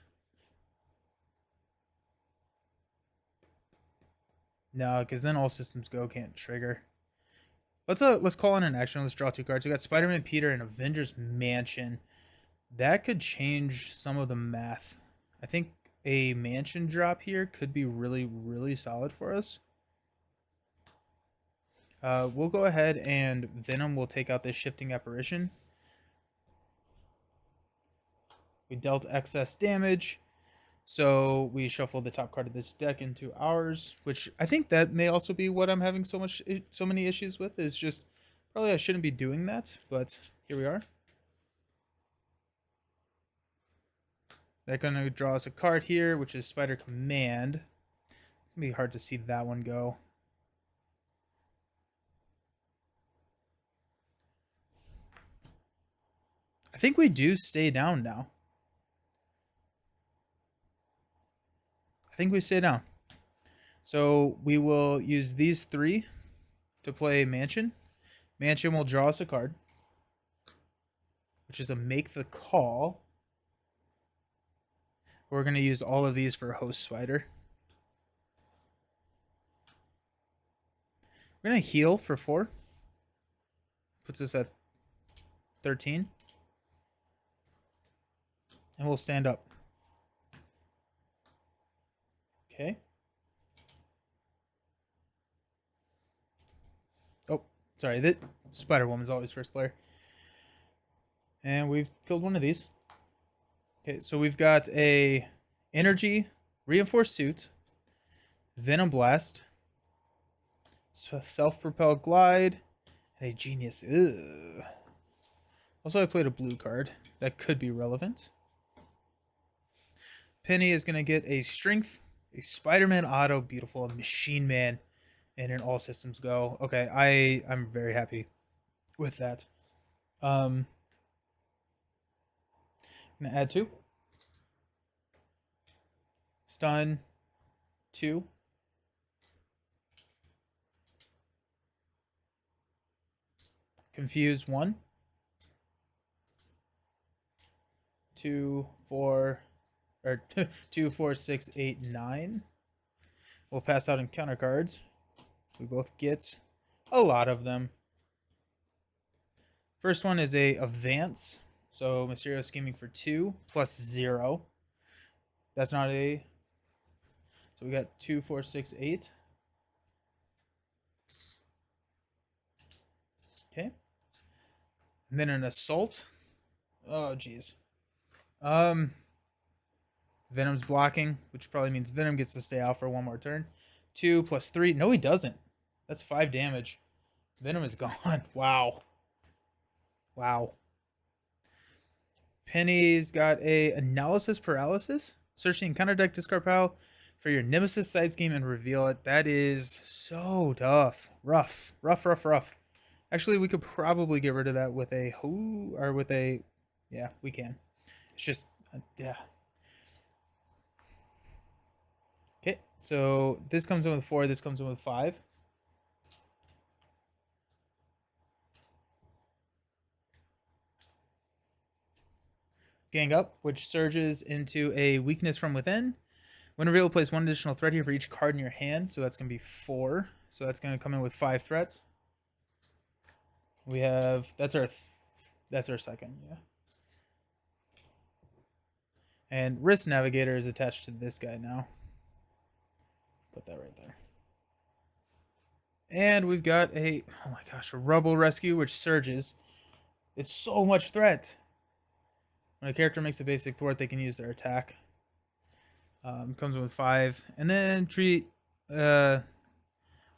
No, because then All Systems Go can't trigger. Let's call in an action. Let's draw 2 cards. We got Spider-Man Peter and Avengers Mansion. That could change some of the math. I think a mansion drop here could be really, really solid for us. We'll go ahead and Venom will take out this Shifting Apparition. We dealt excess damage, so we shuffle the top card of this deck into ours, which I think that may also be what I'm having so many issues with, is just probably I shouldn't be doing that, but here we are. They're going to draw us a card here, which is Spider Command. It's going to be hard to see that one go. I think we do stay down now. I think we stay down. So we will use these 3 to play Mansion. Mansion will draw us a card, which is a Make the Call. We're going to use all of these for Host Spider. We're going to heal for 4. Puts us at 13. And we'll stand up. Okay. Oh, sorry. That Spider-Woman's always first player. And we've killed one of these. Okay, so we've got a Energy, Reinforced Suit, Venom Blast, Self-Propelled Glide, and a Genius. Ugh. Also, I played a blue card. That could be relevant. Penny is going to get a Strength, a Spider-Man Auto, beautiful, a Machine Man, and an All Systems Go. Okay, I'm very happy with that. I'm going to add 2. Stun 2. Confuse 1. 2, 4, or 2, 4, 6, 8, 9. We'll pass out encounter cards. We both get a lot of them. First one is a Advance. So Mysterio scheming for 2 plus 0. That's not a... So we got 2, 4, 6, 8. Okay. And then an Assault. Oh, jeez. Venom's blocking, which probably means Venom gets to stay out for 1 more turn. 2 plus 3. No, he doesn't. That's 5 damage. Venom is gone. Wow. Wow. Penny's got a Analysis Paralysis. Search the encounter deck, discard pile for your Nemesis side scheme and reveal it. That is so tough. Rough. Actually, we could probably get rid of that with a yeah, we can. It's just yeah. Okay, so this comes in with 4, this comes in with 5. Gang Up, which surges into a weakness from within. When revealed, place one additional threat here for each card in your hand, so that's going to be 4. So that's going to come in with 5 threats. We have that's our second, yeah. And Risk Navigator is attached to this guy now. Put that right there. And we've got a Rubble Rescue, which surges. It's so much threat. When a character makes a basic thwart, they can use their attack. Comes with 5, and then treat. We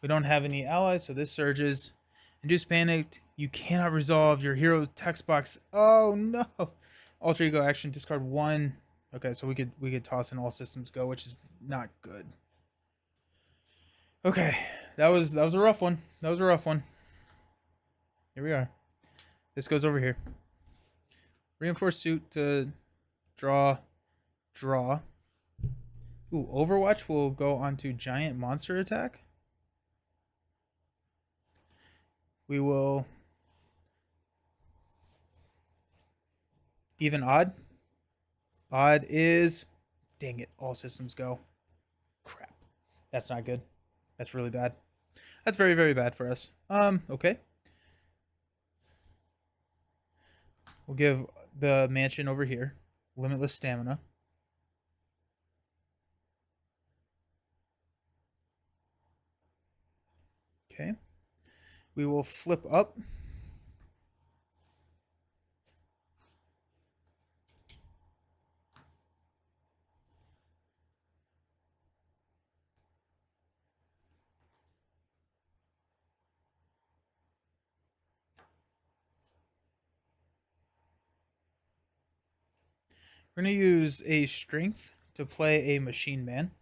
don't have any allies, so this surges. Induce panic. You cannot resolve your hero text box. Oh no! Alter ego action. Discard 1. Okay, so we could toss in all systems go, which is not good. Okay, that was a rough one. That was a rough one. Here we are. This goes over here. Reinforced suit to draw. Ooh, Overwatch will go onto giant monster attack. We will even odd. Odd is, dang it, all systems go. Crap. That's not good. That's really bad. That's very, very bad for us. Okay. We'll give the mansion over here limitless stamina. Okay. We will flip up. We're going to use a strength to play a machine man.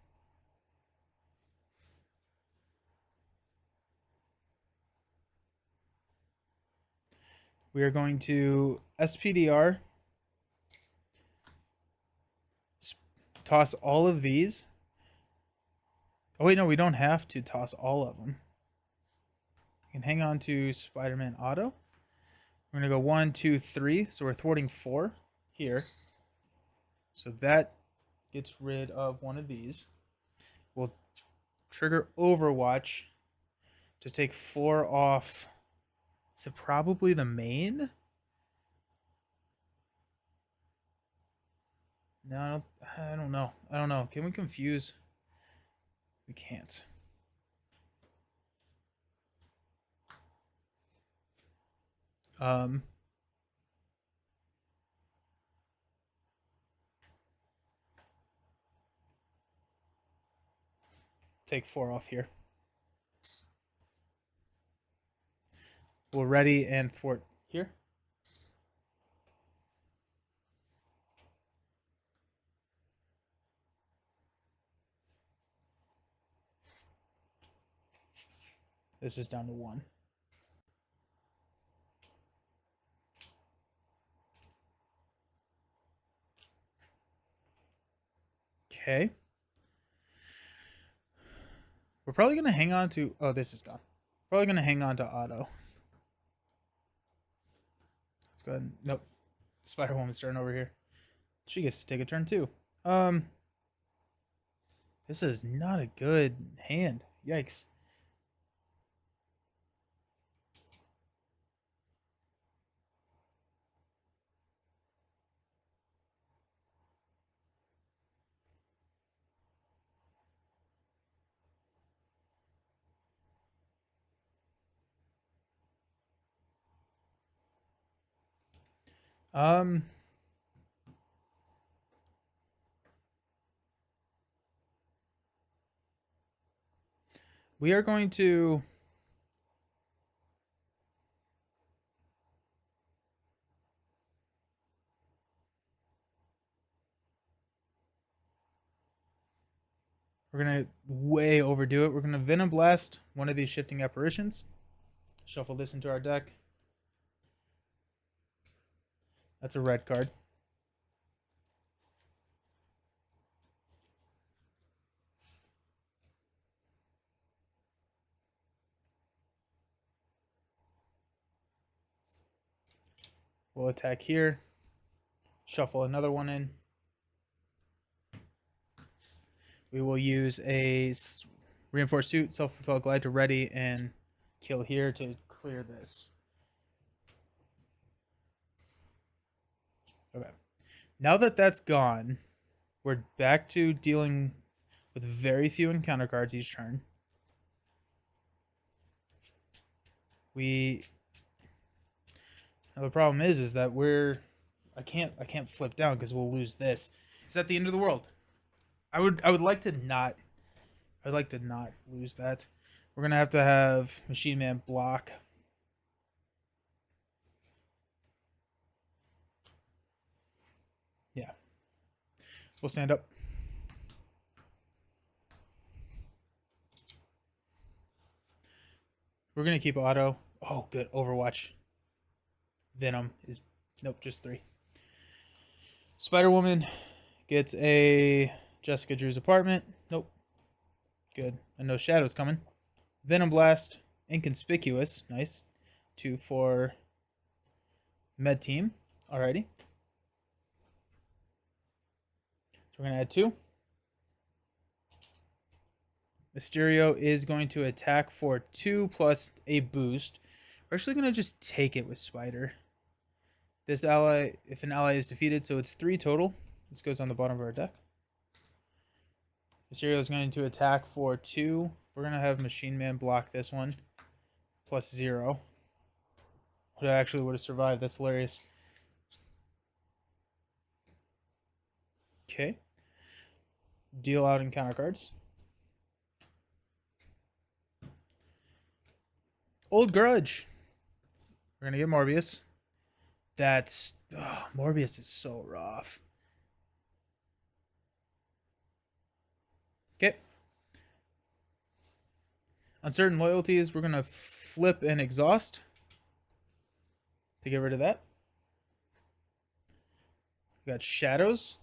We are going to SPDR, toss all of these. Oh wait, no, we don't have to toss all of them. We can hang on to Spider-Man Auto. We're going to go 1, 2, 3. So we're thwarting 4 here. So that gets rid of one of these. We'll trigger Overwatch to take 4 off. Is it probably the main? No, I don't know. I don't know. Can we confuse? We can't. Take 4 off here. We'll ready and thwart here. This is down to 1. Okay. We're probably going to hang on to... Oh, this is gone. Probably going to hang on to Auto. Let's go ahead and... Nope. Spider-Woman's turn over here. She gets to take a turn too. This is not a good hand. Yikes. We are going to... We're going to way overdo it. We're going to Venom Blast one of these Shifting Apparitions. Shuffle this into our deck. That's a red card. We'll attack here. Shuffle another one in. We will use a reinforced suit, self-propelled glide to ready and kill here to clear this. Okay. Now that that's gone, we're back to dealing with very few encounter cards each turn. Now the problem is that I can't flip down because we'll lose this. Is that the end of the world? I would like to not. I'd like to not lose that. We're gonna have to have Machine Man block. Yeah. We'll stand up. We're gonna keep auto. Oh, good. Overwatch. Venom is nope, just 3. Spider Woman gets a Jessica Drew's apartment. Nope. Good. And no shadows coming. Venom Blast, inconspicuous. Nice. 2 for Med Team. Alrighty. So we're gonna add 2. Mysterio is going to attack for 2 plus a boost. We're actually going to just take it with Spider. This ally, if an ally is defeated, so it's 3 total. This goes on the bottom of our deck. Mysterio is going to attack for 2. We're going to have Machine Man block this one. Plus 0. Would actually would have survived. That's hilarious. Okay. Deal out encounter cards. Old Grudge. We're going to get Morbius. That's... Morbius is so rough. Okay. Uncertain loyalties, we're going to flip and exhaust to get rid of that. We got shadows.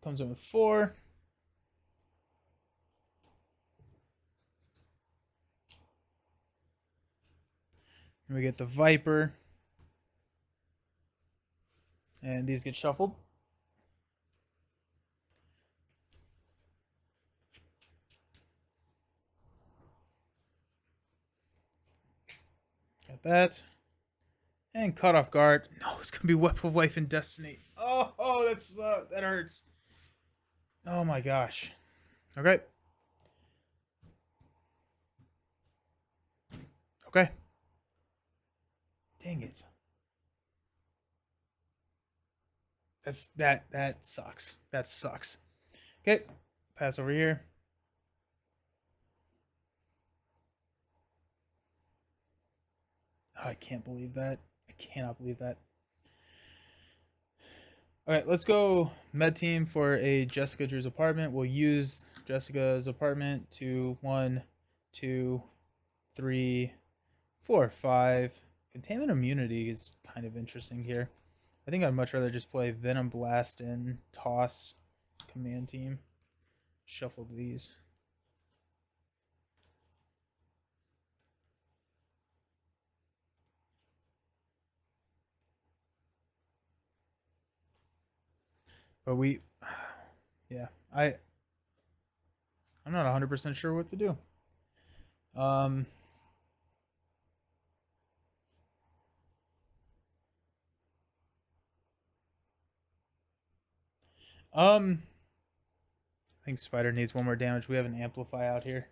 Comes in with 4. And we get the Viper. And these get shuffled. Got that. And cut off guard. No, it's gonna be Weapon of Life and Destiny. Oh, that's that hurts. Oh my gosh. Okay. Okay. Dang it. That sucks. That sucks. Okay. Pass over here. Oh, I can't believe that. I cannot believe that. Okay, let's go Med Team for a Jessica Drew's apartment. We'll use Jessica's apartment to 1, 2, 3, 4, 5. Containment immunity is kind of interesting here. I think I'd much rather just play Venom Blast and toss Command Team. Shuffle these. But yeah, I'm not 100% sure what to do. Um, I think Spider needs 1 more damage. We have an Amplify out here.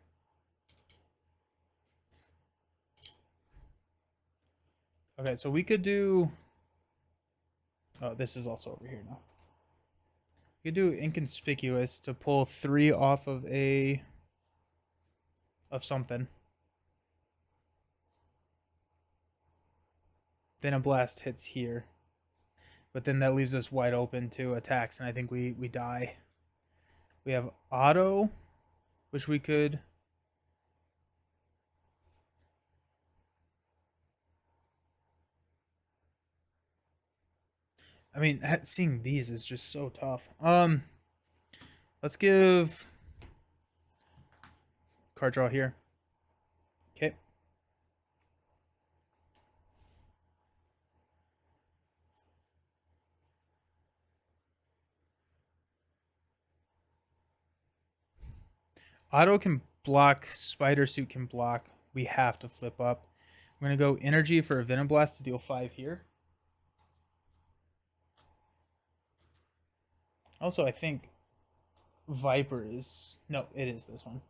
Okay, so we could do... Oh, this is also over here now. We could do Inconspicuous to pull 3 off of something. Then a blast hits here. But then that leaves us wide open to attacks, and I think we die. We have auto, which we could... I mean, seeing these is just so tough. Let's give card draw here. Okay. Auto can block. Spider Suit can block. We have to flip up. We're going to go energy for a Venom Blast to deal 5 here. Also, I think Viper is... No, it is this one.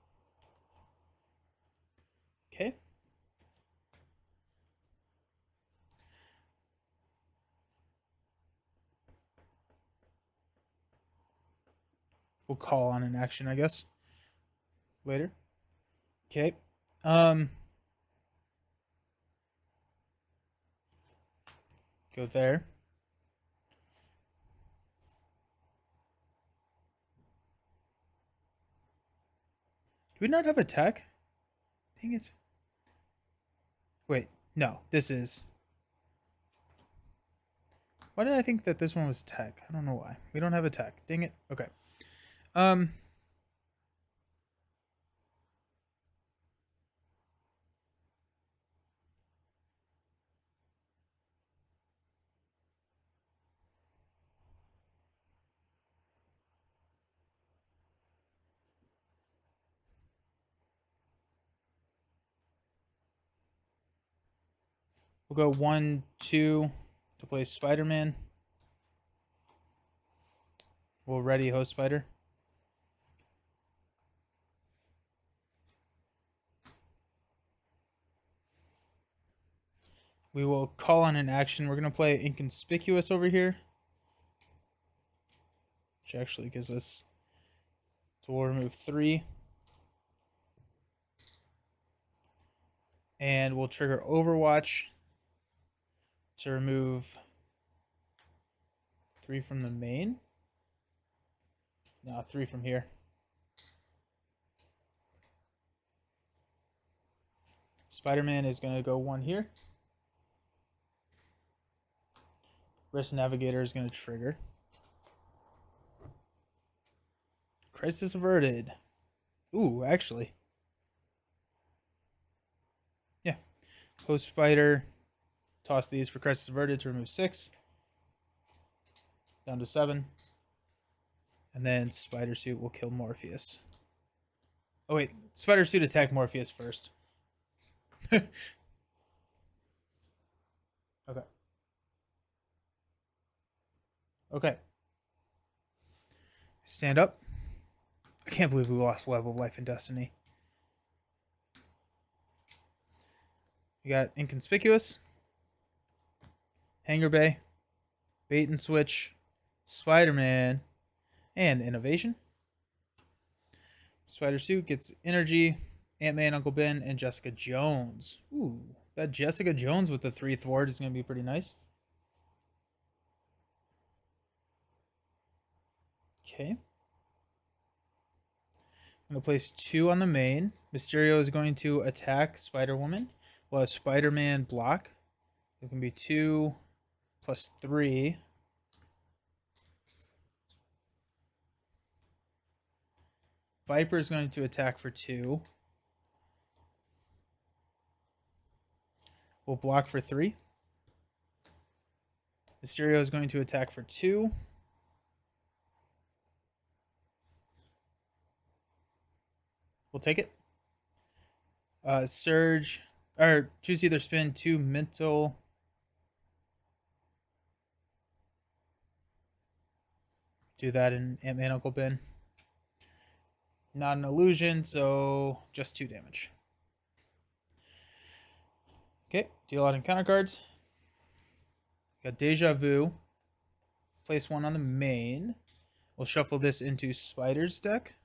Okay. We'll call on an action, I guess. Later. Okay. Go there. Do we not have a tech? Dang it. Wait, no, this is... Why did I think that this one was tech? I don't know why. We don't have a tech. Dang it. Okay. Um, we'll go 1, 2 to play Spider-Man. We'll ready host spider. We will call on an action. We're going to play Inconspicuous over here. Which actually gives us... So we'll remove 3. And we'll trigger Overwatch to remove 3 from the main. No, 3 from here. Spider-Man is going to go 1 here. Risk Navigator is going to trigger. Crisis averted. Ooh, actually. Yeah. Host Spider. Toss these for Crisis averted to remove 6. Down to 7. And then Spider Suit will kill Morpheus. Oh, wait. Spider Suit attack Morpheus first. Okay. Okay. Stand up. I can't believe we lost Web of Life and Destiny. We got Inconspicuous, Hangar Bay, Bait and Switch, Spider-Man, and Innovation. Spider Suit gets Energy, Ant-Man, Uncle Ben, and Jessica Jones. Ooh, that Jessica Jones with the 3 thwart is going to be pretty nice. Okay. I'm going to place 2 on the main. Mysterio is going to attack Spider-Woman. We'll have Spider-Man block. It can be 2 plus 3. Viper is going to attack for 2. We'll block for 3. Mysterio is going to attack for 2. We'll take it. Surge, or choose either spin 2 mental. Do that in Ant-Man Uncle Ben. Not an illusion, so just 2 damage. Okay, deal out encounter cards. Got Deja Vu. Place 1 on the main. We'll shuffle this into Spider's deck.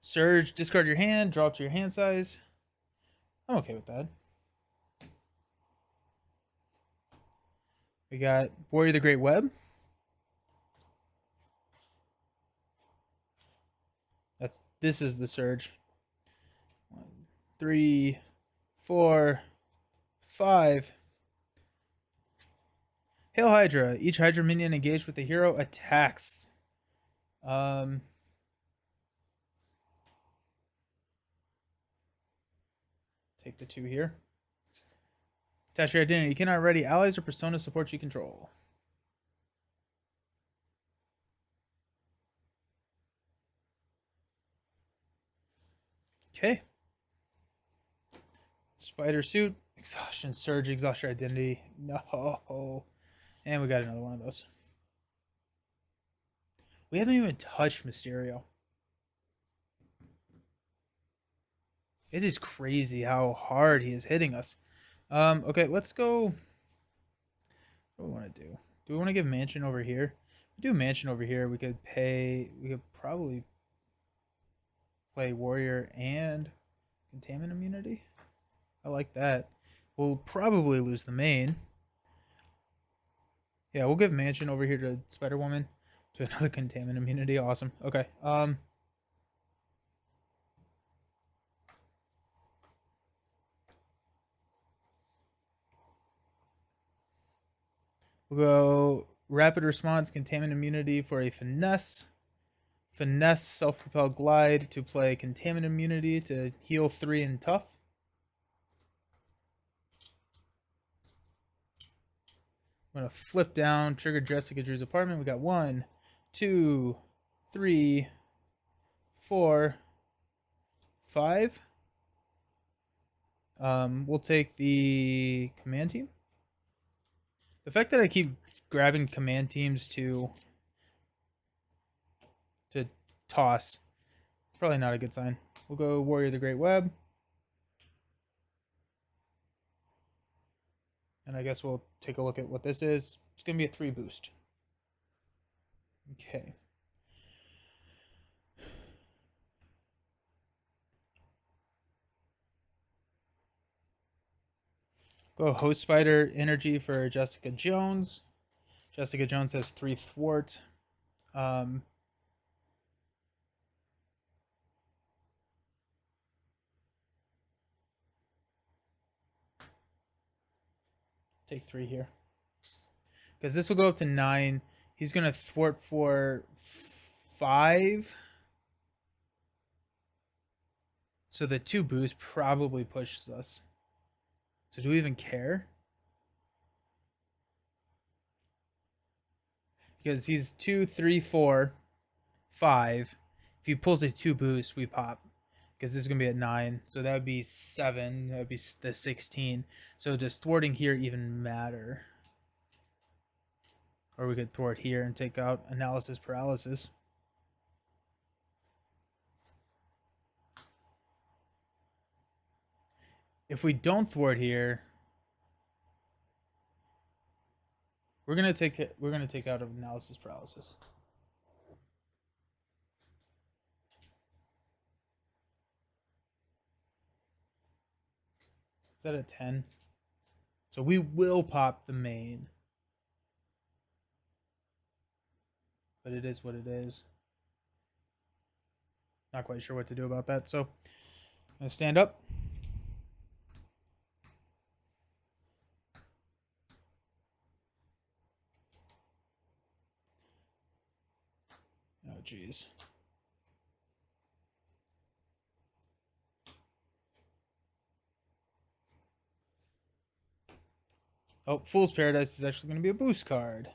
Surge, discard your hand, draw up to your hand size. I'm okay with that. We got Warrior the Great Web. This is the Surge. 1, 3, 4, 5. Hail Hydra. Each Hydra minion engaged with the hero attacks. Take the 2 here. Attach your identity. You cannot ready allies or personas support you control. Okay. Spider suit, exhaustion surge, exhaustion identity. No. And we got another one of those. We haven't even touched Mysterio. It is crazy how hard he is hitting us. Okay, let's go. What do we want to do? Do we want to give Mansion over here? If we do Mansion over here, we could pay. We could probably play Warrior and Containment Immunity. I like that. We'll probably lose the main. Yeah, we'll give Mansion over here to Spider Woman to another Containment Immunity. Awesome. Okay. We'll go Rapid Response, Containment Immunity for a Finesse. Finesse, Self-Propelled Glide to play Containment Immunity to heal 3 and Tough. I'm going to flip down, trigger Jessica Drew's apartment. We got 1, 2, 3, 4, 5. We'll take the command team. The fact that I keep grabbing command teams to toss, probably not a good sign. We'll go Warrior the Great Web. And I guess we'll take a look at what this is. It's going to be a 3 boost. Okay. Go Host Spider Energy for Jessica Jones. Jessica Jones has 3 thwart. Take 3 here. Because this will go up to 9. He's going to thwart for 5. So the 2 boost probably pushes us. So do we even care? Because he's 2, 3, 4, 5. If he pulls a 2 boost, we pop. Because this is going to be at 9. So that would be 7. That would be the 16. So does thwarting here even matter? Or we could thwart here and take out analysis paralysis. If we don't thwart here, we're gonna take out analysis paralysis. Is that a 10? So we will pop the main. But it is what it is. Not quite sure what to do about that. So I'm gonna stand up. Oh geez. Oh, Fool's Paradise is actually going to be a boost card.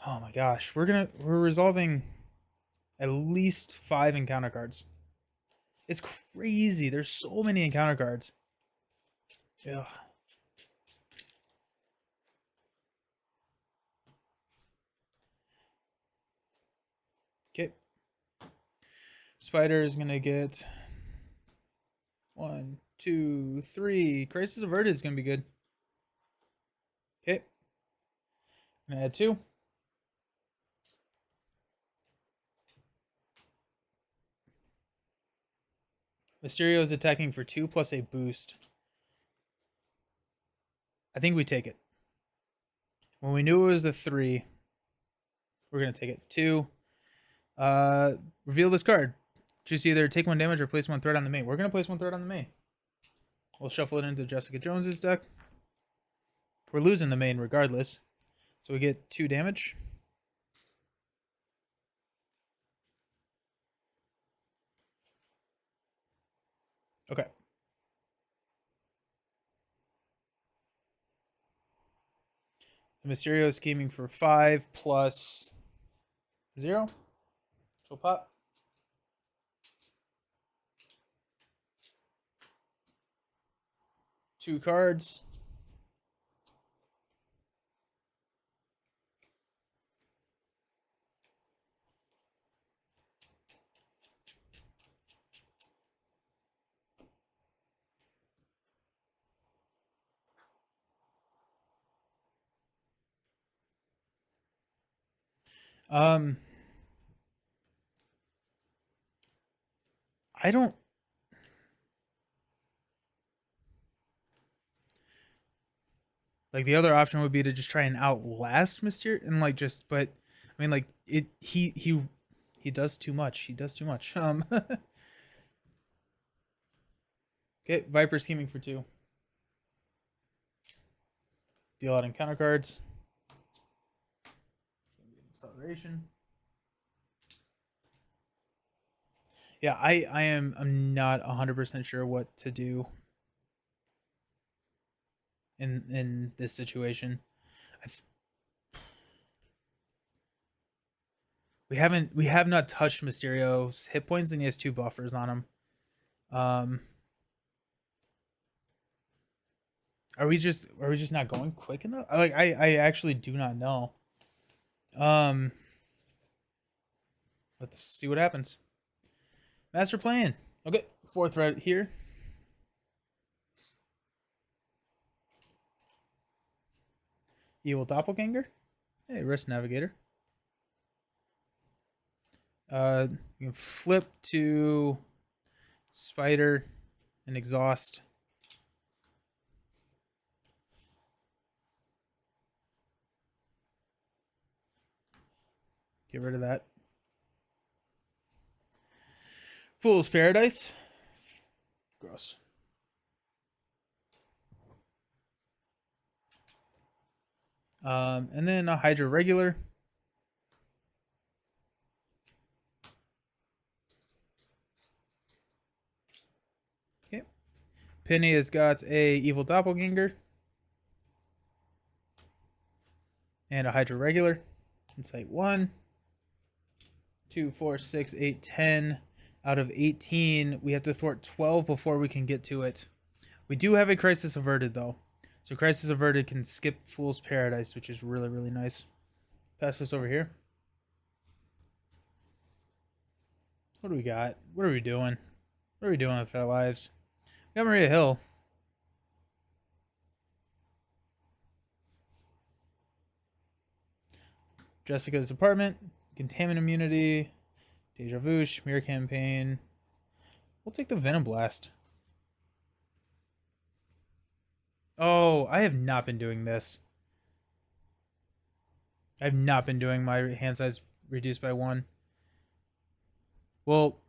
Oh my gosh, we're resolving at least 5 encounter cards. It's crazy. There's so many encounter cards. Yeah. Okay. Spider is gonna get 1, 2, 3. Crisis Averted is gonna be good. Okay. I'm gonna add 2. Mysterio is attacking for 2 plus a boost. I think we take it. When we knew it was a 3, we're gonna take it. 2. Reveal this card. Choose either take 1 damage or place 1 threat on the main. We're gonna place 1 threat on the main. We'll shuffle it into Jessica Jones's deck. We're losing the main regardless. So we get 2 damage. Okay. The Mysterio is scheming for 5 plus 0. So pop. 2 cards. Um, I don't like the other option would be to just try and outlast Mysterio and like just but I mean like it he does too much. He does too much. Okay, Viper scheming for 2. Deal out encounter cards. Acceleration. Yeah, I'm not 100% sure what to do in this situation. We have not touched Mysterio's hit points, and he has 2 buffers on him. Um, are we just not going quick enough? Like I actually do not know. Um, let's see what happens. Master plan. Okay, 4th right here. Evil doppelganger. Hey, rest navigator. You can flip to spider and exhaust. Get rid of that. Fool's Paradise. Gross. And then a Hydra regular. Okay. Penny has got a evil doppelganger and a Hydra regular. Insight 1, 2, 4, 6, 8, 10. Out of 18, we have to thwart 12 before we can get to it. We do have a Crisis Averted, though. So Crisis Averted can skip Fool's Paradise, which is really, really nice. Pass this over here. What do we got? What are we doing? What are we doing with our lives? We got Maria Hill. Jessica's Apartment. Contaminant Immunity. Deja Vu. Smear Campaign. We'll take the Venom Blast. Oh, I have not been doing this. I've not been doing my hand size reduced by 1. Well,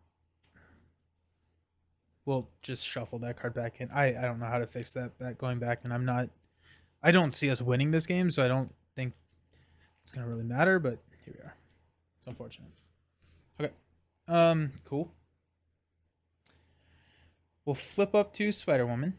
we'll just shuffle that card back in. I don't know how to fix that going back, and I don't see us winning this game, so I don't think it's gonna really matter, but here we are. It's unfortunate. Okay. Cool. We'll flip up to Spider-Woman.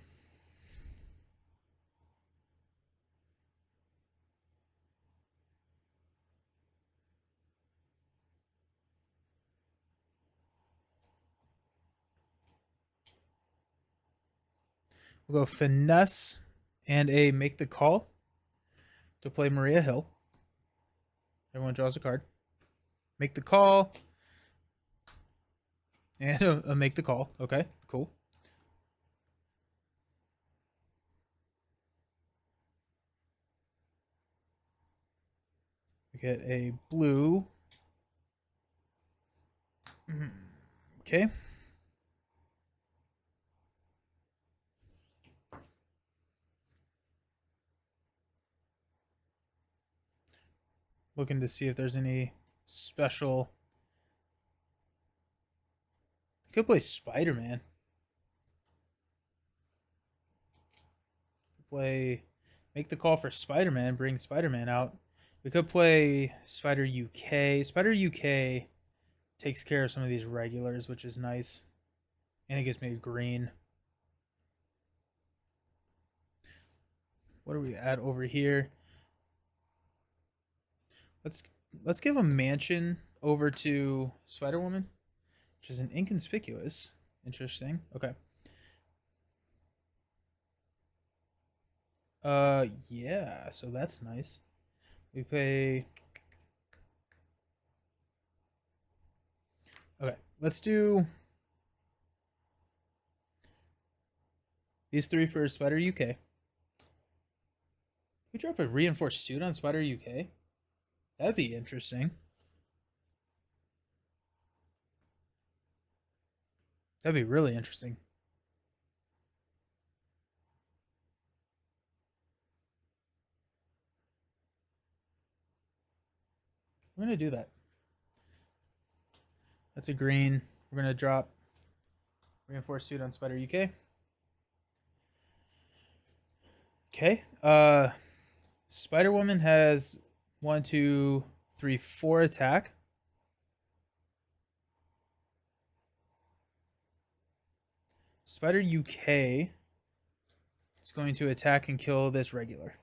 We'll go Finesse and a Make the Call to play Maria Hill. Everyone draws a card. Make the Call. And a Make the Call. Okay, cool. We get a blue. Okay. Looking to see if there's any special. I could play Spider-Man. Play, make the call for Spider-Man. Bring Spider-Man out. We could play Spider UK. Spider UK takes care of some of these regulars, which is nice, and it gives me green. What are we at over here? Let's give a mansion over to Spider-Woman, which is an inconspicuous. Interesting. Okay. Yeah, so that's nice. We pay. Okay, let's do these three for Spider UK. We drop a reinforced suit on Spider UK. That'd be interesting. That'd be really interesting. We're gonna do that. That's a green. We're gonna drop reinforced suit on Spider UK. Okay. Spider Woman has 1, 2, 3, 4 attack. Spider UK is going to attack and kill this regular.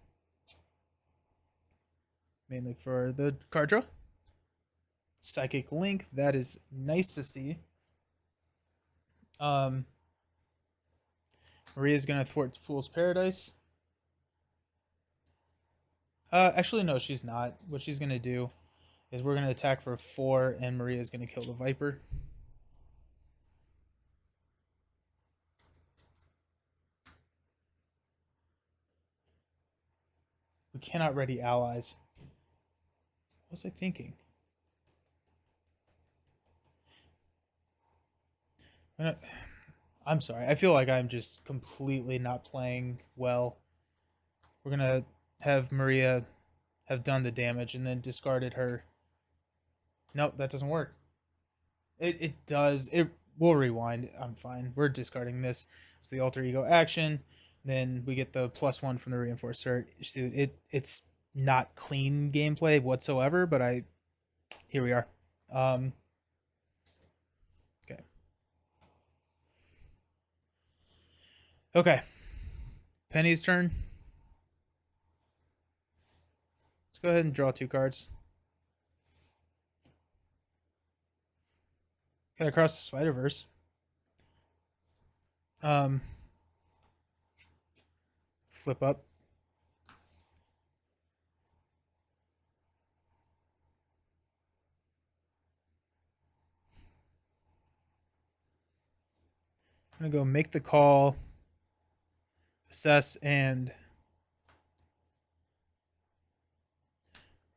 Mainly for the card draw. Psychic Link, that is nice to see. Um, Maria's gonna thwart Fool's Paradise. Actually, no, she's not. What she's gonna do is we're gonna attack for 4, and Maria's gonna kill the Viper. We cannot ready allies. What was I thinking? I'm sorry. I feel like I'm just completely not playing well. We're gonna have Maria have done the damage and then discarded her. Nope, that doesn't work. It does. It will rewind. I'm fine. We're discarding this. It's the alter ego action. Then we get the +1 from the reinforcer. It's not clean gameplay whatsoever, but here we are. Okay. Okay. Penny's turn. Let's go ahead and draw 2 cards. Got across the Spider Verse. Flip up. I'm gonna go make the call, assess, and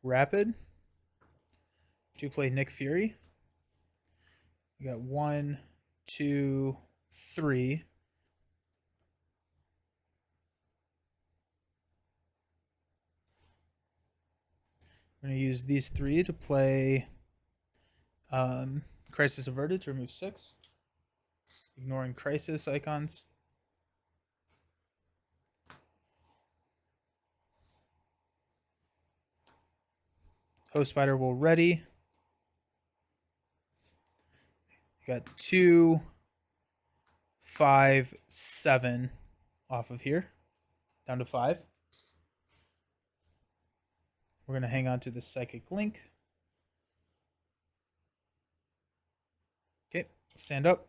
rapid to play Nick Fury. We got 1, 2, 3. I'm going to use these 3 to play Crisis Averted to remove 6. Ignoring Crisis icons. Host Spider will ready. You got 2, 5, 7 off of here. Down to 5. We're going to hang on to the Psychic Link. Okay, stand up.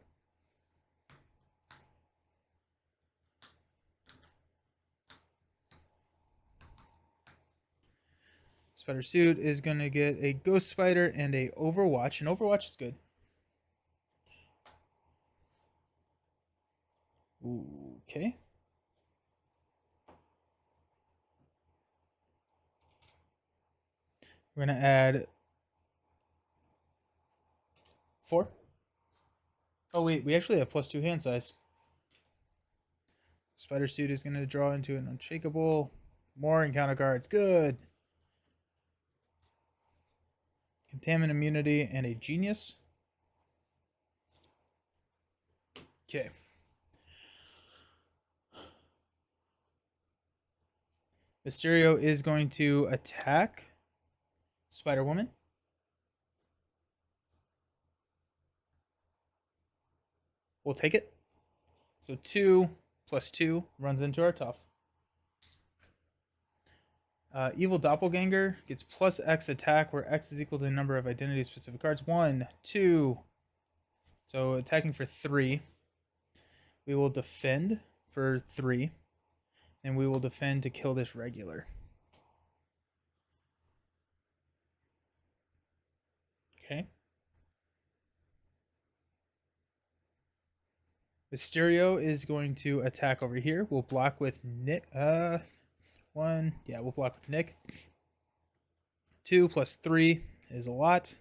Spider Suit is going to get a Ghost Spider and a Overwatch. And Overwatch is good. Okay. We're going to add 4. Oh, wait. We actually have +2 hand size. Spider Suit is going to draw into an Unshakable. More encounter cards. Good. Contaminant Immunity and a Genius. Okay. Mysterio is going to attack Spider Woman. We'll take it. So 2 + 2 runs into our tough. Evil Doppelganger gets +X attack, where X is equal to the number of identity-specific cards. 1, 2. So attacking for 3. We will defend for 3. and we will defend to kill this regular. Okay. Mysterio is going to attack over here. We'll block with Nick. One. Yeah, we'll block with Nick. 2 plus 3 is a lot.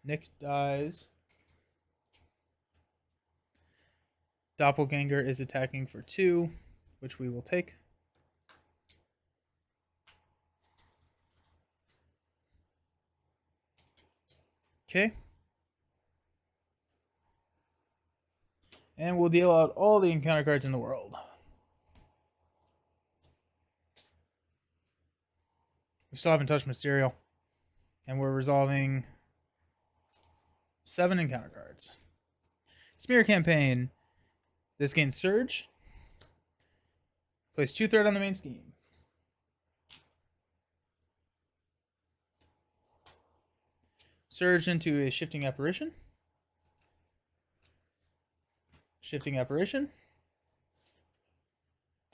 Nick dies. Doppelganger is attacking for 2, which we will take. Okay. And we'll deal out all the encounter cards in the world. We still haven't touched Mysterio. And we're resolving 7 encounter cards. Smear Campaign. This gains Surge. Place 2 threat on the main scheme. Surge into a Shifting Apparition. Shifting Apparition.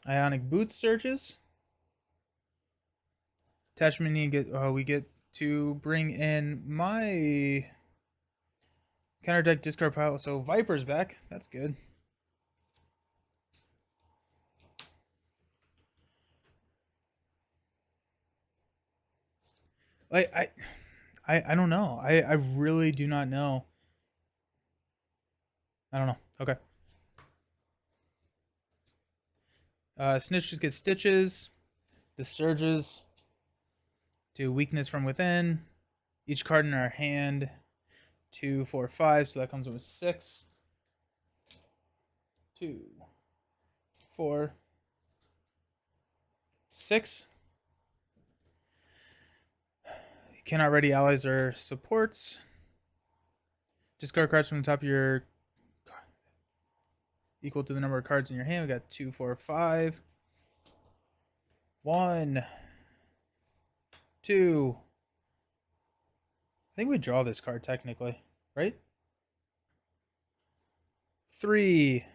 Ionic Boots surges. Attachment need we get to bring in my counter deck discard pile. So Viper's back. That's good. I don't know. I really do not know. I don't know. Okay. Snitch just gets Stitches. The Surges do Weakness from Within. Each card in our hand. 2, 4, 5. So that comes with 6. 2, 4, 6. You cannot ready allies or supports. Discard cards from the top of your equal to the number of cards in your hand. We got 2, 4, 5. 1, 2. I think we draw this card technically, right? 3.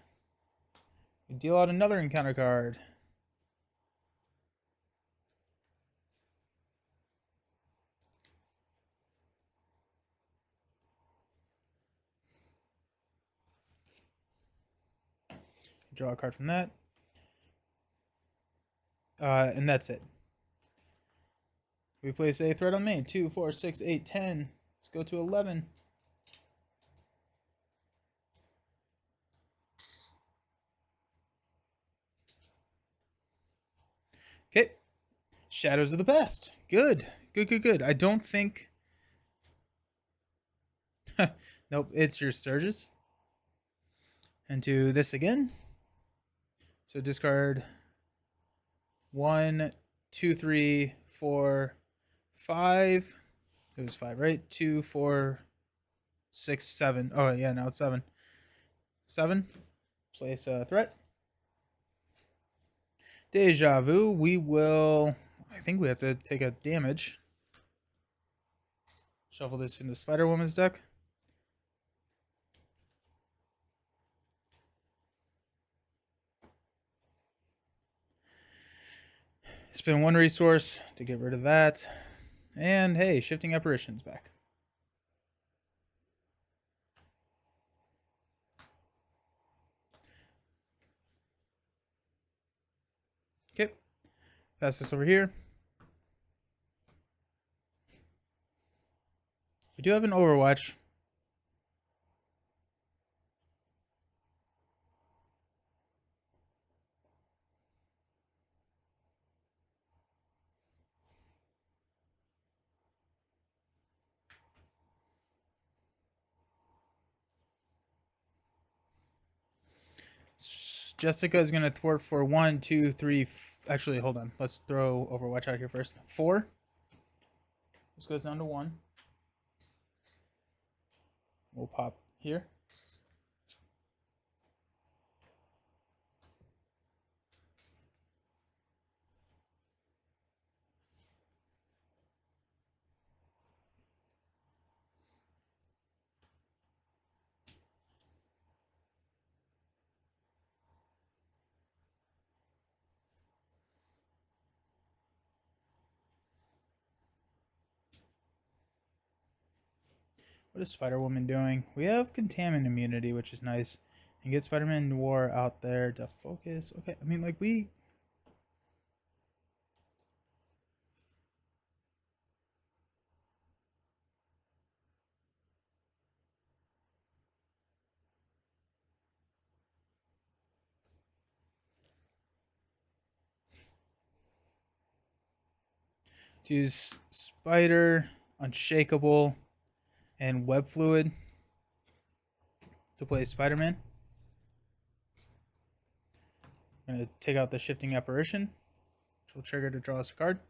We deal out another encounter card. Draw a card from that. And that's it. We place a threat on main. 2, 4, 6, 8, 10. Let's go to 11. Okay. Shadows of the Past. Good. Good. I don't think... Nope, it's your Surges. And to this again. So discard 1, 2, 3, 4, 5. It was 5, right? 2, 4, 6, 7. Oh, yeah, now it's 7. 7. Place a threat. Deja Vu. We will... I think we have to take a damage. Shuffle this into Spider-Woman's deck. Spend 1 resource to get rid of that. And hey, Shifting Apparition's back. Okay. Pass this over here. We do have an Overwatch. Jessica is going to thwart for 1, 2, 3. Actually, hold on. Let's throw Overwatch out here first. 4. This goes down to 1. We'll pop here. What is Spider-Woman doing? We have contaminant immunity, which is nice. And get Spider-Man Noir out there to focus. Okay, I mean, like, we... to use Spider, Unshakable, and Web Fluid to play Spider-Man. I'm going to take out the Shifting Apparition, which will trigger to draw us a card.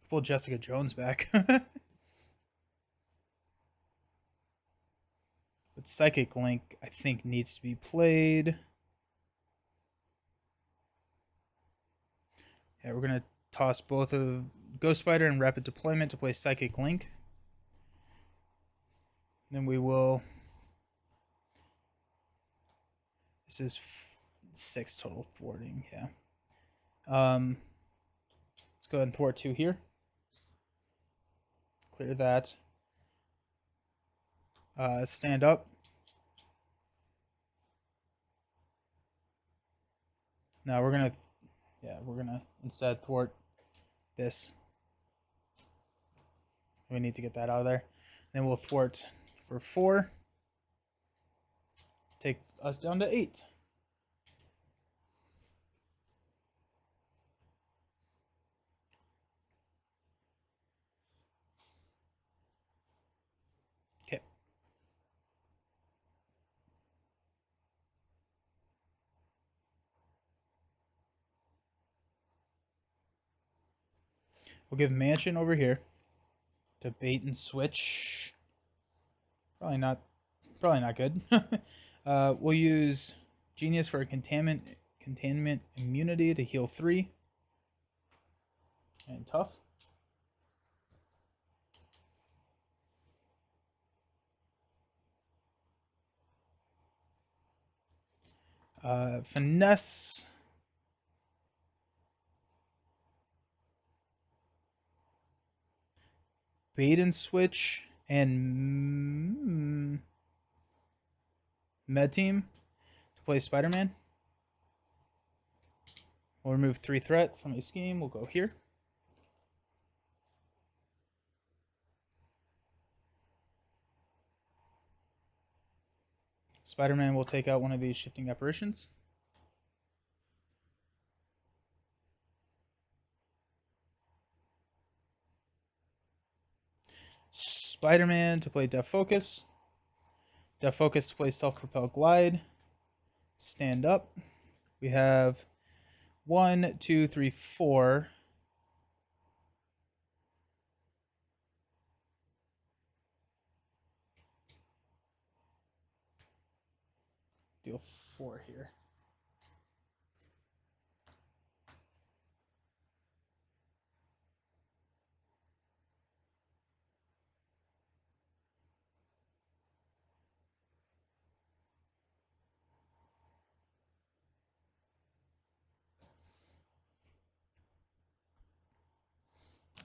Pull Jessica Jones back. But Psychic Link, I think, needs to be played. Yeah, we're going to toss both of Ghost Spider and Rapid Deployment to play Psychic Link. Then we will... This is 6 total thwarting, yeah. Let's go ahead and thwart 2 here. Clear that. Stand up. Now we're gonna, we're gonna instead thwart this. We need to get that out of there. Then we'll thwart for 4. Take us down to 8. Okay. We'll give Mansion over here to bait and switch. Probably not good. We'll use Genius for a containment immunity to heal 3. And tough. Finesse. Bait and switch and Med Team to play Spider-Man. We'll remove 3 threat from a scheme. We'll go here. Spider-Man will take out one of these Shifting Apparitions. Spider-Man to play Def Focus. Def Focus to play Self-Propelled Glide. Stand up. We have 1, 2, 3, 4. Deal 4 here.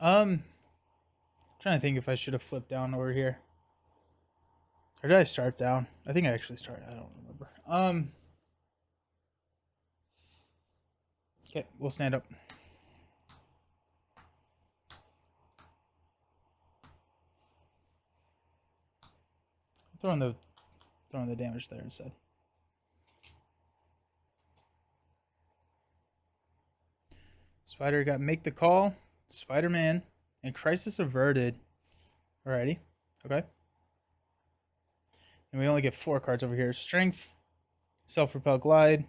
Trying to think if I should have flipped down over here. Or did I start down? I think I actually started. I don't remember. Okay, we'll stand up. Throwing the damage there instead. Spider got Make the Call, Spider-Man, and Crisis Averted. Alrighty. Okay. And we only get 4 cards over here. Strength, Self-Propelled Glide,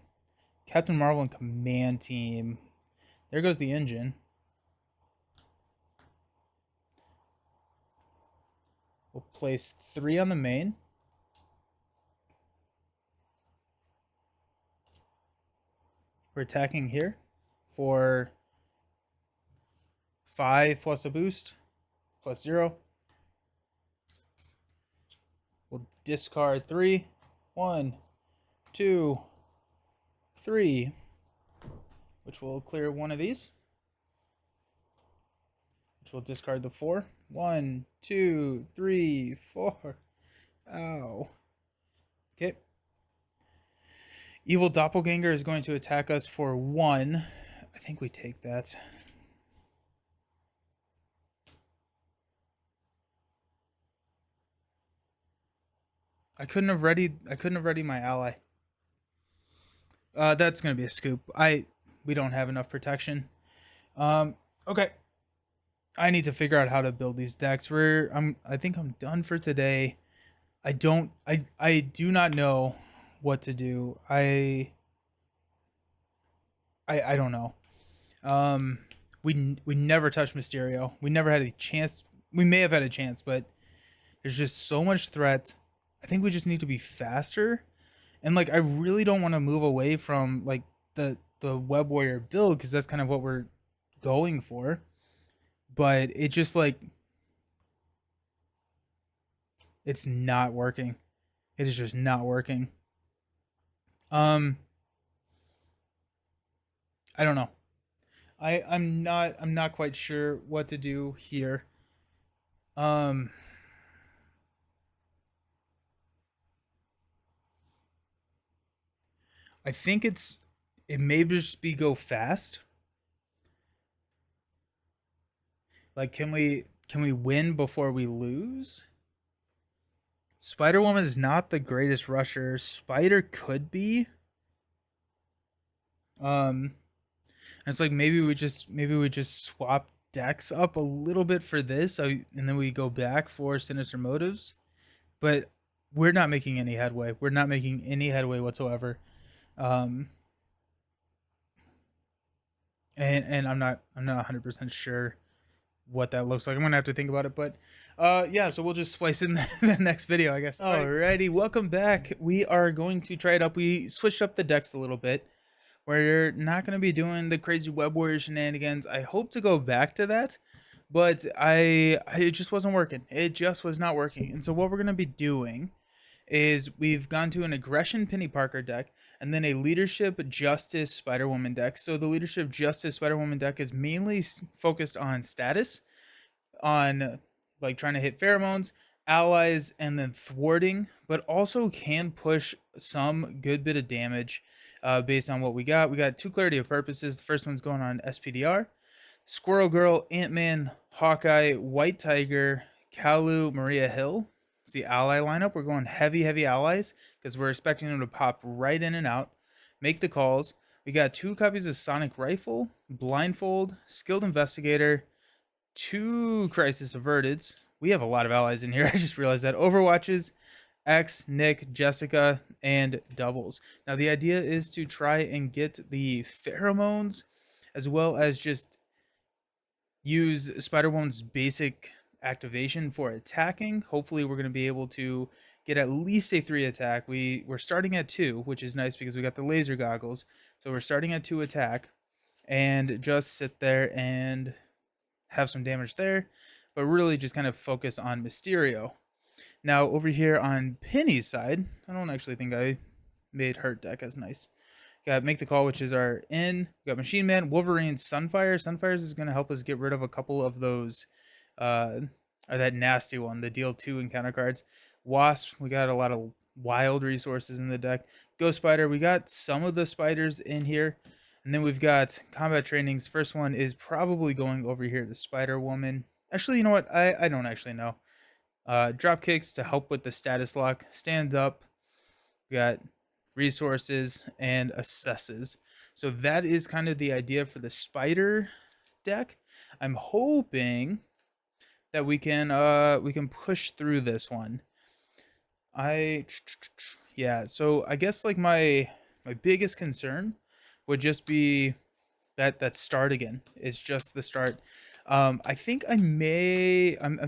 Captain Marvel, and Command Team. There goes the engine. We'll place 3 on the main. We're attacking here for 5 plus a boost, plus 0. We'll discard 3. 1, 2, 3, which will clear one of these, which will discard the 4. 1, 2, 3, 4. Ow. Okay. Evil Doppelganger is going to attack us for 1. I think we take that. I couldn't have readied my ally. That's gonna be a scoop. We don't have enough protection. Okay. I need to figure out how to build these decks. I think I'm done for today. I do not know what to do. I don't know. We never touched Mysterio. We never had a chance. We may have had a chance, but there's just so much threat. I think we just need to be faster. And like I really don't want to move away from like the Web Warrior build because that's kind of what we're going for. But it just like it's not working. It is just not working. Um I don't know. I'm not quite sure what to do here. Um I think it may just be go fast. Like can we win before we lose? Spider Woman is not the greatest rusher. Spider could be. Um it's like maybe we just swap decks up a little bit for this, so, and then we go back for Sinister Motives. But we're not making any headway. We're not making any headway whatsoever. Um and I'm not 100% sure what that looks like. I'm gonna have to think about it, but yeah, so we'll just splice in the next video, I guess. Alrighty, welcome back. We are going to try it up. We switched up the decks a little bit. We're not gonna be doing the crazy Web Warrior shenanigans. I hope to go back to that, but it just wasn't working. It just was not working. And so what we're gonna be doing is we've gone to an aggression Penny Parker deck and then a leadership justice Spider Woman deck. So the leadership justice Spider Woman deck is mainly focused on status, on like trying to hit pheromones, allies, and then thwarting, but also can push some good bit of damage based on what we got. We got 2 clarity of purposes. The first one's going on SPDR. Squirrel Girl, Ant-Man, Hawkeye, White Tiger, Kalu, Maria Hill. It's the ally lineup. We're going heavy allies because we're expecting them to pop right in and out, make the calls. We got 2 copies of Sonic Rifle, Blindfold, Skilled Investigator, 2 Crisis Averteds. We have a lot of allies in here. I just realized that. Overwatches, X, Nick, Jessica, and doubles. Now the idea is to try and get the pheromones as well as just use Spider-Woman's basic activation for attacking. Hopefully we're going to be able to get at least a 3 attack. We're starting at 2, which is nice because we got the laser goggles. So we're starting at 2 attack and just sit there and have some damage there, but really just kind of focus on Mysterio. Now over here on Penny's side, I don't actually think I made her deck as nice. Got Make the Call, which is our in. We got Machine Man, Wolverine, Sunfire. Sunfires is going to help us get rid of a couple of those, or that nasty one, the deal 2 encounter cards. Wasp, we got a lot of wild resources in the deck. Ghost Spider, we got some of the spiders in here. And then we've got combat trainings. First one is probably going over here to Spider Woman. Actually, you know what? I don't actually know. Drop kicks to help with the status lock. Stand up. We got resources and assesses. So that is kind of the idea for the spider deck. I'm hoping that we can push through this one. Yeah, so I guess like my biggest concern would just be that start again. It's just the start. I think I'm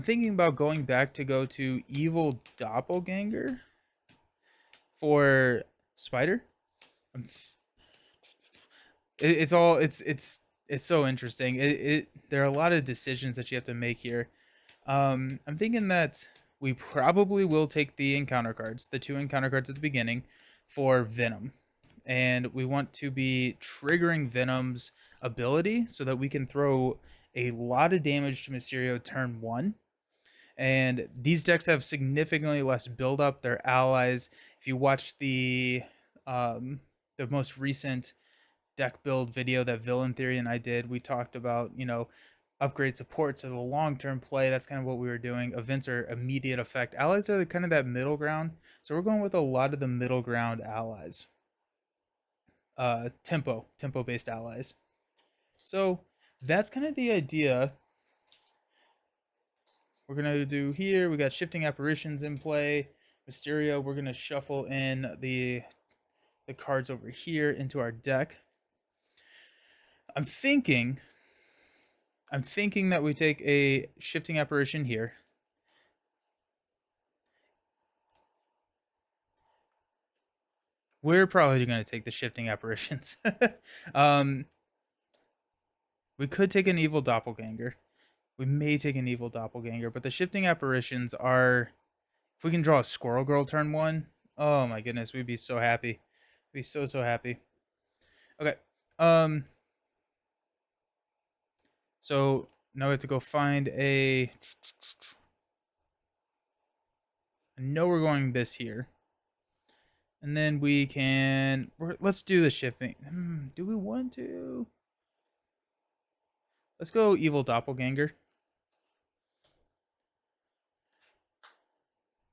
thinking about going back to go to Evil Doppelganger for Spider. It's all it's so interesting. There are a lot of decisions that you have to make here. I'm thinking that we probably will take the encounter cards, the 2 encounter cards at the beginning, for Venom. And we want to be triggering Venom's ability so that we can throw a lot of damage to Mysterio turn 1. And these decks have significantly less buildup. They're allies. If you watch the most recent deck build video that Villain Theory and I did, we talked about, upgrade supports as a long-term play. That's kind of what we were doing. Events are immediate effect. Allies are kind of that middle ground. So we're going with a lot of the middle ground allies. Tempo based allies. So that's kind of the idea. We're gonna do here. We got shifting apparitions in play. Mysterio. We're gonna shuffle in the cards over here into our deck. I'm thinking that we take a shifting apparition here. We're probably going to take the shifting apparitions. um, we could take an evil doppelganger. We may take an evil doppelganger, but the shifting apparitions are. If we can draw a squirrel girl turn 1, oh my goodness, we'd be so happy. We'd be so happy. Okay. So now we have to go find a. I know we're going this here. And then we can. Let's do the shifting. Do we want to? Let's go evil doppelganger.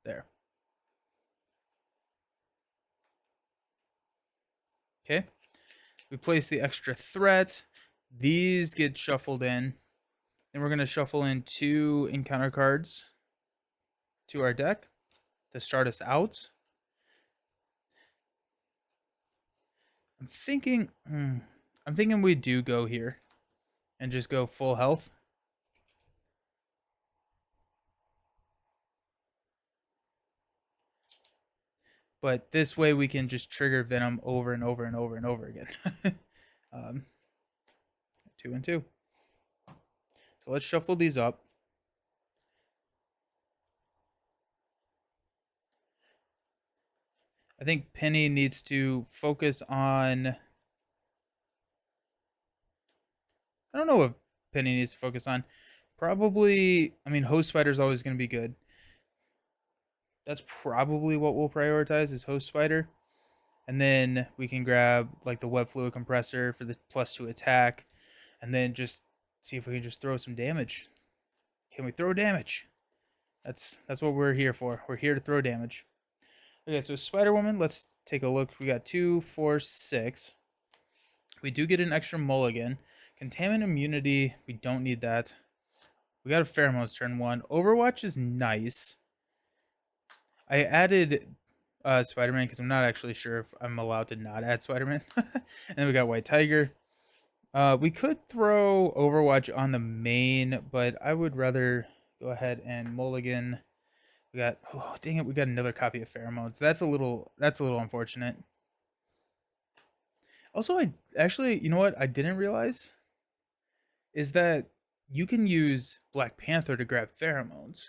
There. Okay. We place the extra threat. These get shuffled in. Then we're going to shuffle in 2 encounter cards to our deck to start us out. I'm thinking we do go here and just go full health. But this way we can just trigger Venom over and over and over and over again. 2 and 2. So let's shuffle these up. I think Penny needs to focus on. I don't know what Penny needs to focus on. Probably, I mean, Host Spider is always going to be good. That's probably what we'll prioritize is Host Spider. And then we can grab like the Web Fluid Compressor for the +2 attack. And then just see if we can just throw some damage. Can we throw damage? That's what we're here for. We're here to throw damage. Okay, so Spider Woman, let's take a look. We got 2, 4, 6. We do get an extra mulligan. Contaminant immunity, we don't need that. We got a Pheromones turn 1. Overwatch is nice. I added Spider-Man because I'm not actually sure if I'm allowed to not add Spider-Man. And then we got White Tiger. We could throw Overwatch on the main, but I would rather go ahead and mulligan. We got, oh dang it, we got another copy of Pheromones. That's a little unfortunate. Also, I actually, you know what I didn't realize is that you can use Black Panther to grab Pheromones.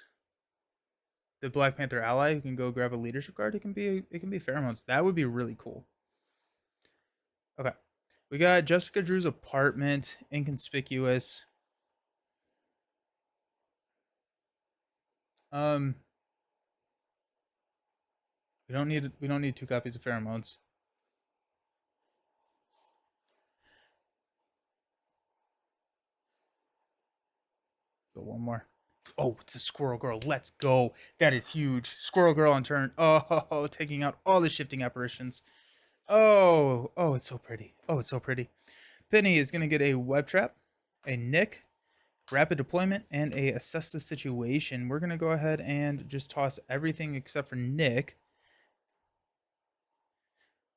The Black Panther ally who can go grab a leadership card, it can be Pheromones. That would be really cool. Okay. We got Jessica Drew's apartment, inconspicuous. Um we don't need 2 copies of Pheromones. Go one more. Oh, it's a Squirrel Girl. Let's go. That is huge. Squirrel Girl on turn. Oh, taking out all the shifting apparitions. Oh, it's so pretty. Oh, it's so pretty. Penny is going to get a Web Trap, a Nick, Rapid Deployment, and a Assess the Situation. We're going to go ahead and just toss everything except for Nick.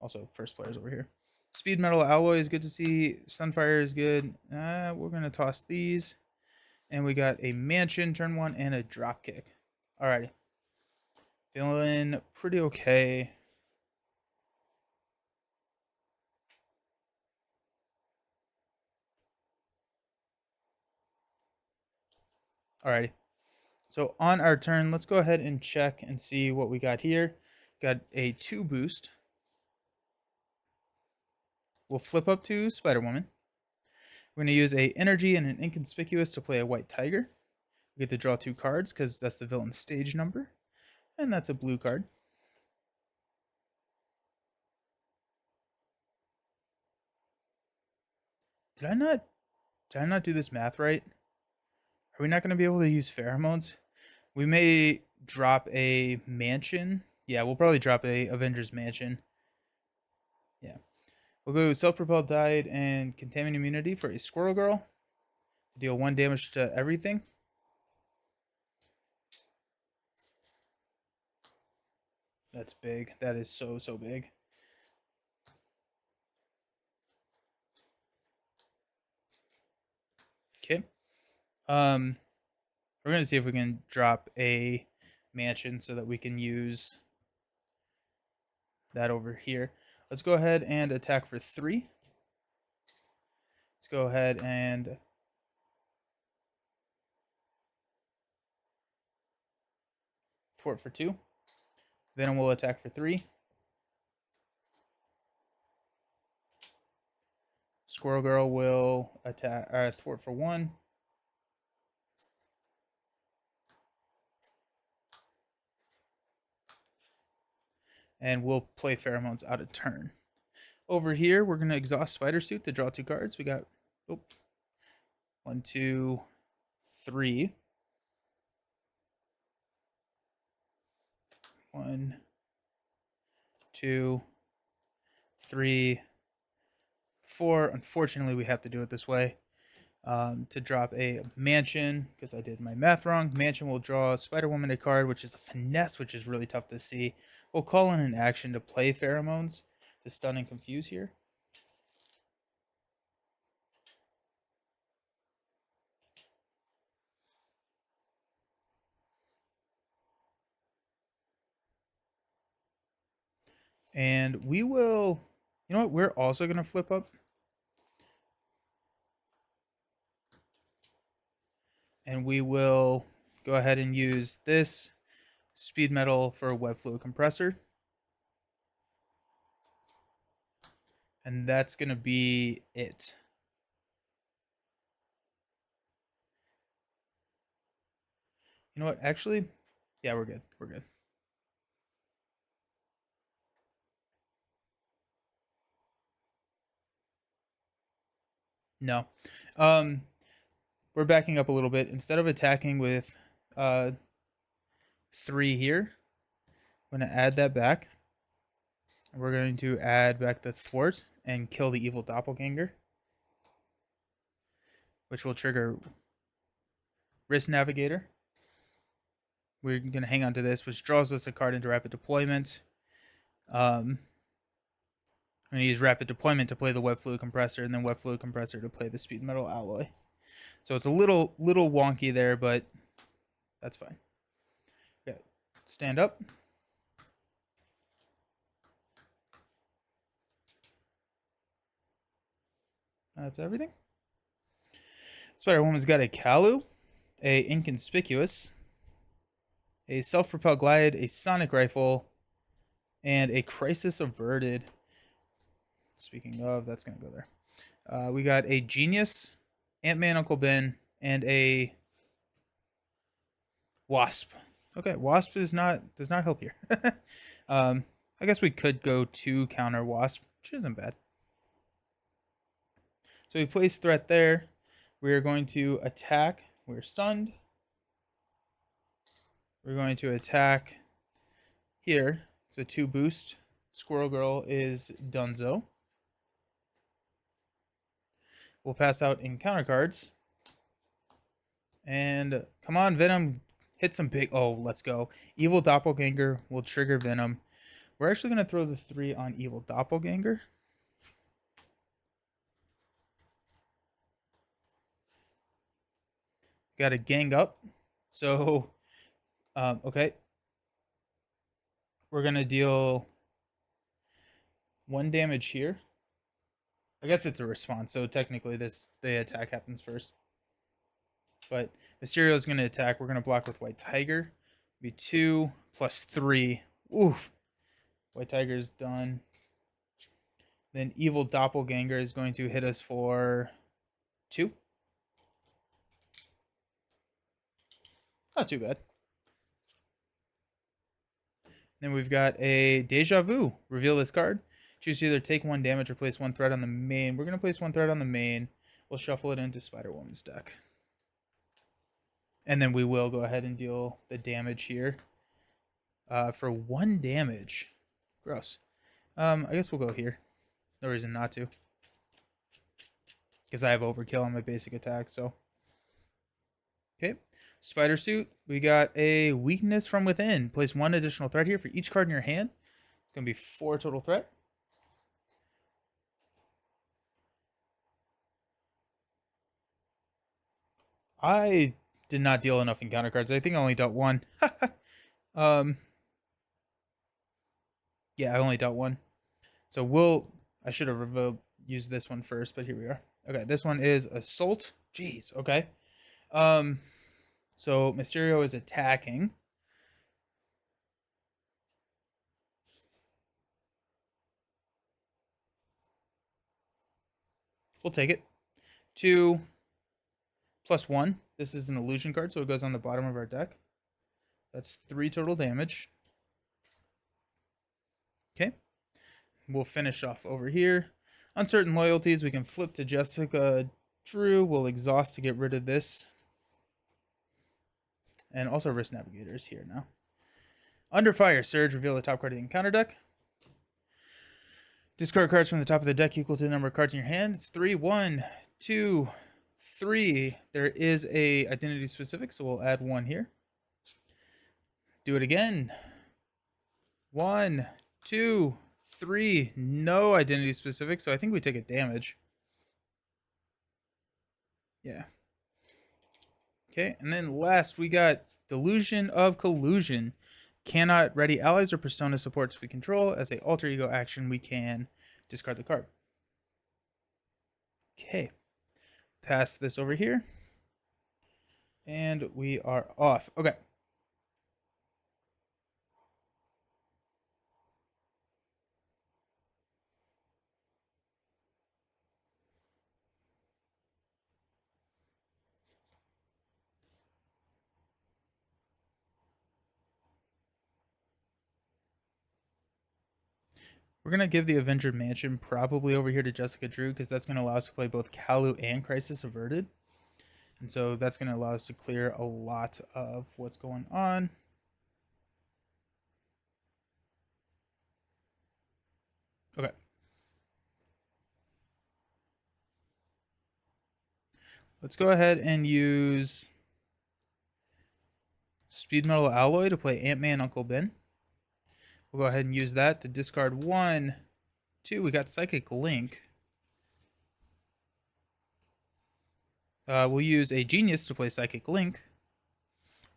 Also, first players over here. Speed Metal Alloy is good to see. Sunfire is good. We're going to toss these. And we got a Mansion turn 1 and a Dropkick. Alrighty. Feeling pretty okay. Alrighty. So on our turn, let's go ahead and check and see what we got here. Got a 2 boost. We'll flip up to Spider-Woman. We're going to use a energy and an inconspicuous to play a white tiger. We get to draw 2 cards because that's the villain's stage number. And that's a blue card. Did I not do this math right? Are we not going to be able to use pheromones? We may drop a mansion. Yeah, we'll probably drop a Avengers mansion. Yeah. We'll go self-propelled died and contaminant immunity for a squirrel girl. Deal 1 damage to everything. That's big. That is so big. Okay. We're gonna see if we can drop a mansion so that we can use that over here. Let's go ahead and attack for 3. Let's go ahead and thwart for 2. Venom will attack for 3. Squirrel Girl will attack thwart for 1. And we'll play Pheromones out of turn. Over here, we're gonna exhaust Spider Suit to draw 2 cards. We got 1, 2, 3. 1, 2, 3, 4. Unfortunately, we have to do it this way. To drop a mansion, because I did my math wrong. Mansion will draw Spider-Woman a card, which is a finesse, which is really tough to see. We'll call in an action to play Pheromones to stun and confuse here. And we will, you know what, we're also going to flip up. And we will go ahead and use this speed metal for a web fluid compressor. And that's going to be it. You know what, actually, yeah, we're good. We're good. No. We're backing up a little bit. Instead of attacking with 3 here, I'm going to add that back. We're going to add back the thwart and kill the evil doppelganger, which will trigger Risk Navigator. We're going to hang on to this, which draws us a card into rapid deployment. I'm going to use rapid deployment to play the web fluid compressor, and then web fluid compressor to play the speed metal alloy. So it's a little wonky there, but that's fine. Okay, stand up. That's everything. Spider-Woman's got a Kalu, a Inconspicuous, a Self-Propelled Glide, a Sonic Rifle, and a Crisis Averted. Speaking of, that's going to go there. We got a Genius, Ant-Man, Uncle Ben, and a Wasp. Okay, Wasp does not help here. I guess we could go to counter Wasp, which isn't bad. So we place threat there. We are going to attack. We're stunned. We're going to attack here. It's a 2 boost. Squirrel Girl is Dunzo. We'll pass out encounter cards. And come on, Venom. Hit some big. Oh, let's go. Evil Doppelganger will trigger Venom. We're actually going to throw the 3 on Evil Doppelganger. Got to gang up. So, okay. We're going to deal 1 damage here. I guess it's a response, so technically the attack happens first. But Mysterio is going to attack. We're going to block with White Tiger. Be 2 plus 3. Oof. White Tiger is done. Then Evil Doppelganger is going to hit us for 2. Not too bad. Then we've got a Deja Vu. Reveal this card. Choose to either take 1 damage or place 1 threat on the main. We're going to place 1 threat on the main. We'll shuffle it into Spider-Woman's deck. And then we will go ahead and deal the damage here. For 1 damage. Gross. I guess we'll go here. No reason not to. Because I have overkill on my basic attack, so. Okay. Spider Suit. We got a Weakness from Within. Place 1 additional threat here for each card in your hand. It's going to be 4 total threat. I did not deal enough encounter cards. I think I only dealt 1. Yeah, I only dealt 1. So I should have used this one first, but here we are. Okay, this one is Assault. Jeez, okay. So Mysterio is attacking. We'll take it. 2 plus 1. This is an illusion card, so it goes on the bottom of our deck. That's 3 total damage. Okay. We'll finish off over here. Uncertain Loyalties, we can flip to Jessica Drew. We'll exhaust to get rid of this. And also Risk Navigator is here now. Under Fire Surge, reveal the top card of the encounter deck. Discard cards from the top of the deck equal to the number of cards in your hand. It's 3, 1, 2, 3. There is a identity specific, so we'll add 1 here. Do it again. 1, 2, 3. No identity specific, so I think we take a damage. Yeah. Okay, and then last we got Delusion of Collusion. Cannot ready allies or persona supports we control. As a alter ego action, we can discard the card. Okay. Pass this over here. And we are off. Okay. We're going to give the Avenger Mansion probably over here to Jessica Drew because that's going to allow us to play both Kalu and Crisis Averted. And so that's going to allow us to clear a lot of what's going on. Okay. Let's go ahead and use Speed Metal Alloy to play Ant-Man Uncle Ben. We'll go ahead and use that to discard 1, 2. We got Psychic Link. We'll use a Genius to play Psychic Link.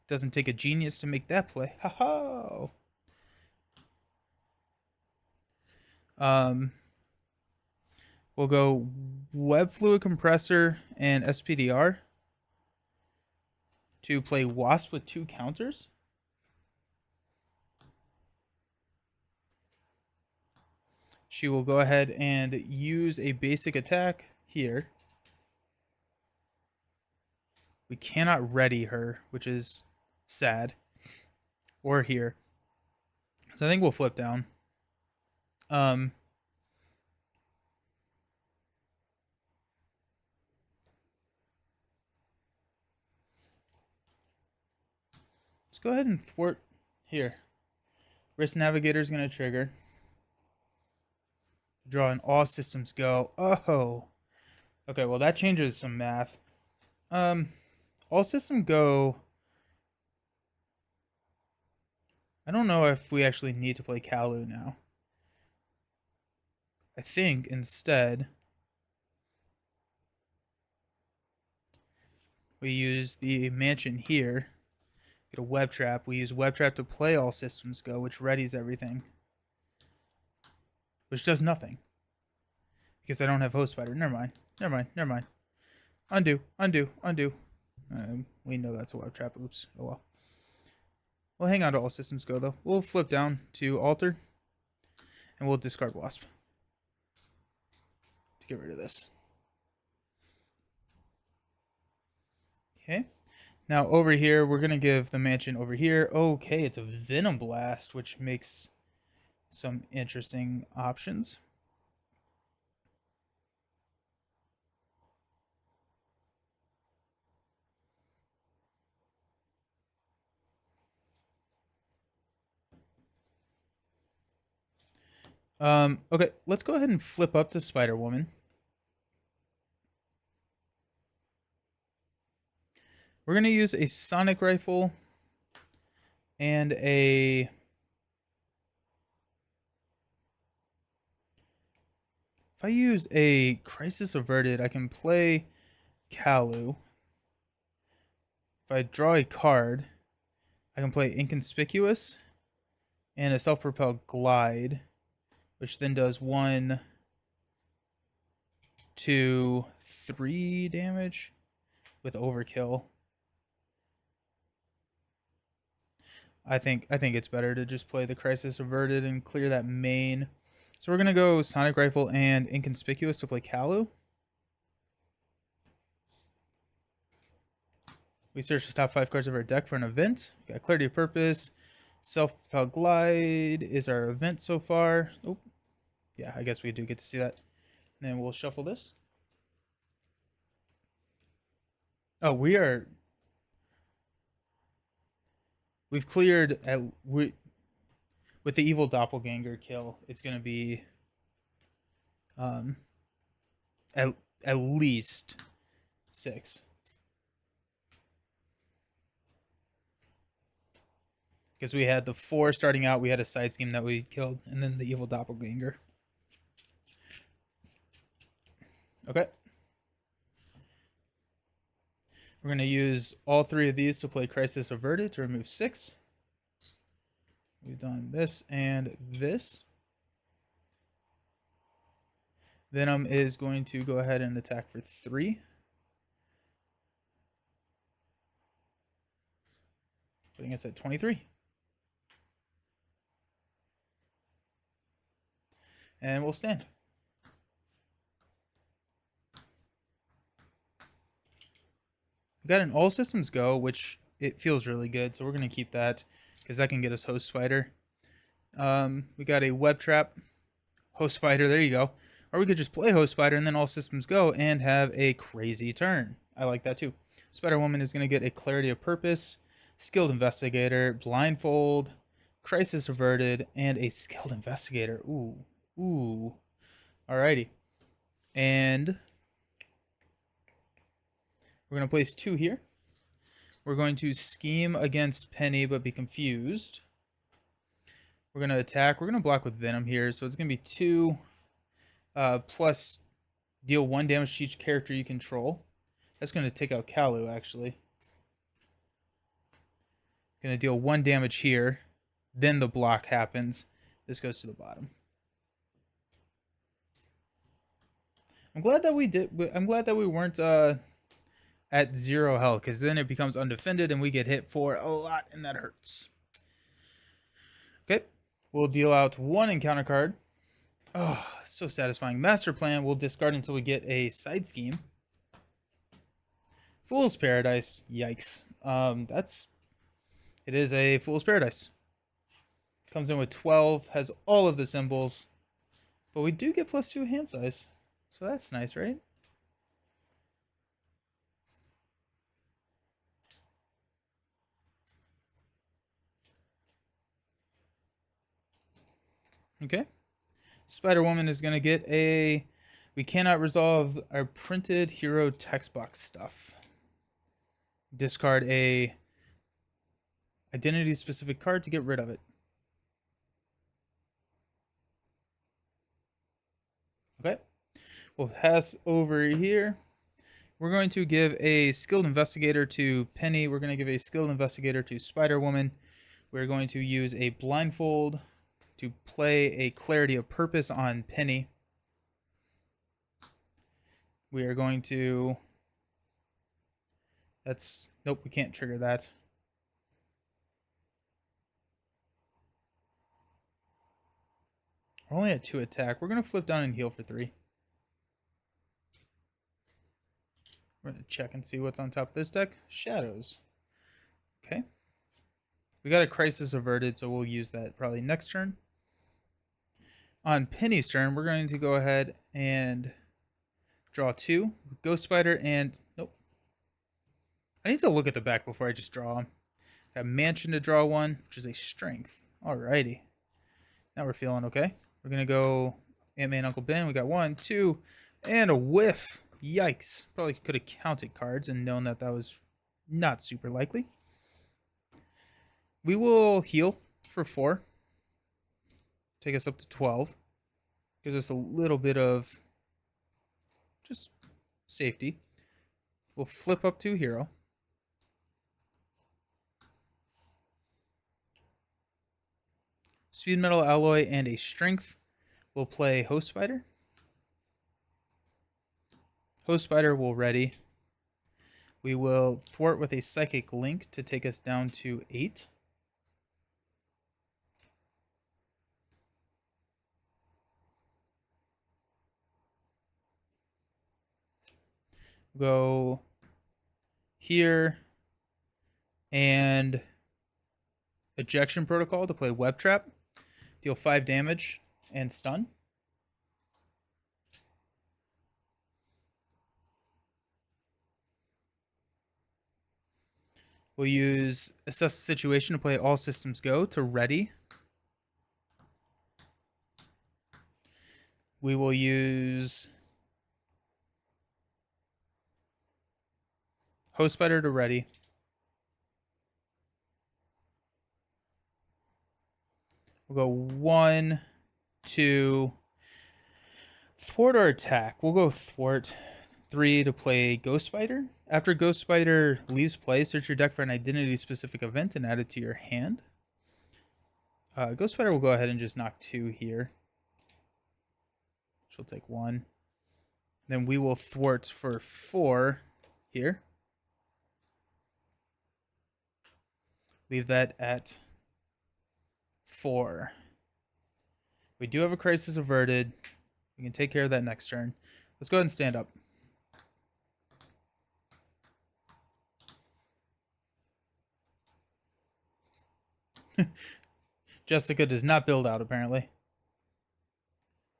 Doesn't take a Genius to make that play. Ha ha! We'll go Web Fluid Compressor and SPDR to play Wasp with 2 counters. She will go ahead and use a basic attack here. We cannot ready her, which is sad. Or here. So I think we'll flip down. Let's go ahead and thwart here. Risk Navigator is going to trigger. Draw an All Systems Go. Oh. Okay, well that changes some math. All Systems Go. I don't know if we actually need to play Kalu now. I think instead we use the mansion here. Get a Web Trap. We use Web Trap to play All Systems Go, which readies everything. Which does nothing. Because I don't have Host Spider. Never mind. Undo. We know that's a web trap. Oops. Oh well. We'll hang on to all systems go, though. We'll flip down to alter, and we'll discard wasp to get rid of this. Okay. Now over here, we're going to give the mansion over here. Okay, it's a Venom Blast, which makes some interesting options. Okay, let's go ahead and flip up to Spider-Woman. We're going to use a sonic rifle and a... If I use a Crisis Averted, I can play Kalu. If I draw a card, I can play Inconspicuous and a Self-Propelled Glide, which then does 1, 2, 3 damage with Overkill. I think it's better to just play the Crisis Averted and clear that main. So we're gonna go Sonic Rifle and Inconspicuous to play Kalu. We search the top 5 cards of our deck for an event. We got Clarity of Purpose. Self-Propelled Glide is our event so far. Oh, yeah, I guess we do get to see that. And then we'll shuffle this. Oh, we've cleared with the evil doppelganger kill. It's gonna be um at least 6. Because we had the 4 starting out, we had a side scheme that we killed, and then the evil doppelganger. Okay. We're going to use all 3 of these to play Crisis Averted to remove 6. We've done this and this. Venom is going to go ahead and attack for 3. Putting us at 23. And we'll stand. We got an all systems go, which it feels really good. So we're going to keep that because that can get us Host Spider. We got a Web Trap, Host Spider. There you go. Or we could just play Host Spider and then all systems go and have a crazy turn. I like that too. Spider-Woman is going to get a Clarity of Purpose, Skilled Investigator, Blindfold, Crisis Averted, and a Skilled Investigator. Ooh. Alrighty. And we're going to place 2 here. We're going to scheme against Penny but be confused. We're going to attack. We're going to block with Venom here. So it's going to be 2 plus deal 1 damage to each character you control. That's going to take out Kalu, actually. Going to deal 1 damage here. Then the block happens. This goes to the bottom. I'm glad that we weren't at 0 health, because then it becomes undefended and we get hit for a lot, and that hurts. Okay, we'll deal out 1 encounter card. Oh, so satisfying. Master Plan. We'll discard until we get a side scheme. Fool's Paradise. Yikes. It is a Fool's Paradise. Comes in with 12, has all of the symbols, but we do get +2 hand size, so that's nice, right? Okay. Spider-Woman is going to get a... We cannot resolve our printed hero text box stuff. Discard a identity-specific card to get rid of it. Okay. We'll pass over here. We're going to give a Skilled Investigator to Penny. We're going to give a Skilled Investigator to Spider-Woman. We're going to use a Blindfold to play a Clarity of Purpose on Penny. We are going to That's nope. We can't trigger that. We're only at 2 attack. We're gonna flip down and heal for 3. We're gonna check and see what's on top of this deck. Shadows. Okay. We got a crisis averted, so we'll use that probably next turn. On Penny's turn, we're going to go ahead and draw 2. Ghost Spider and nope. I need to look at the back before I just draw them. Got Mansion to draw 1, which is a strength. Alrighty. Now we're feeling okay. We're gonna go Ant-Man Uncle Ben. We got 1, 2, and a whiff. Yikes. Probably could have counted cards and known that that was not super likely. We will heal for 4. Take us up to 12. Gives us a little bit of just safety. We'll flip up to hero. Speed Metal Alloy and a strength. We'll play Host Spider. Host Spider will ready. We will thwart with a Psychic Link to take us down to 8. Go here and Ejection Protocol to play Web Trap. Deal 5 damage and stun. We'll use Assess the Situation to play All Systems Go to ready. We will use Host Spider to ready. We'll go 1, 2. Thwart our attack. We'll go thwart 3 to play Ghost Spider. After Ghost Spider leaves play, search your deck for an identity-specific event and add it to your hand. Ghost Spider will go ahead and just knock 2 here. She'll take 1. Then we will thwart for 4 here. Leave that at 4. We do have a crisis averted. We can take care of that next turn. Let's go ahead and stand up. Jessica does not build out, apparently.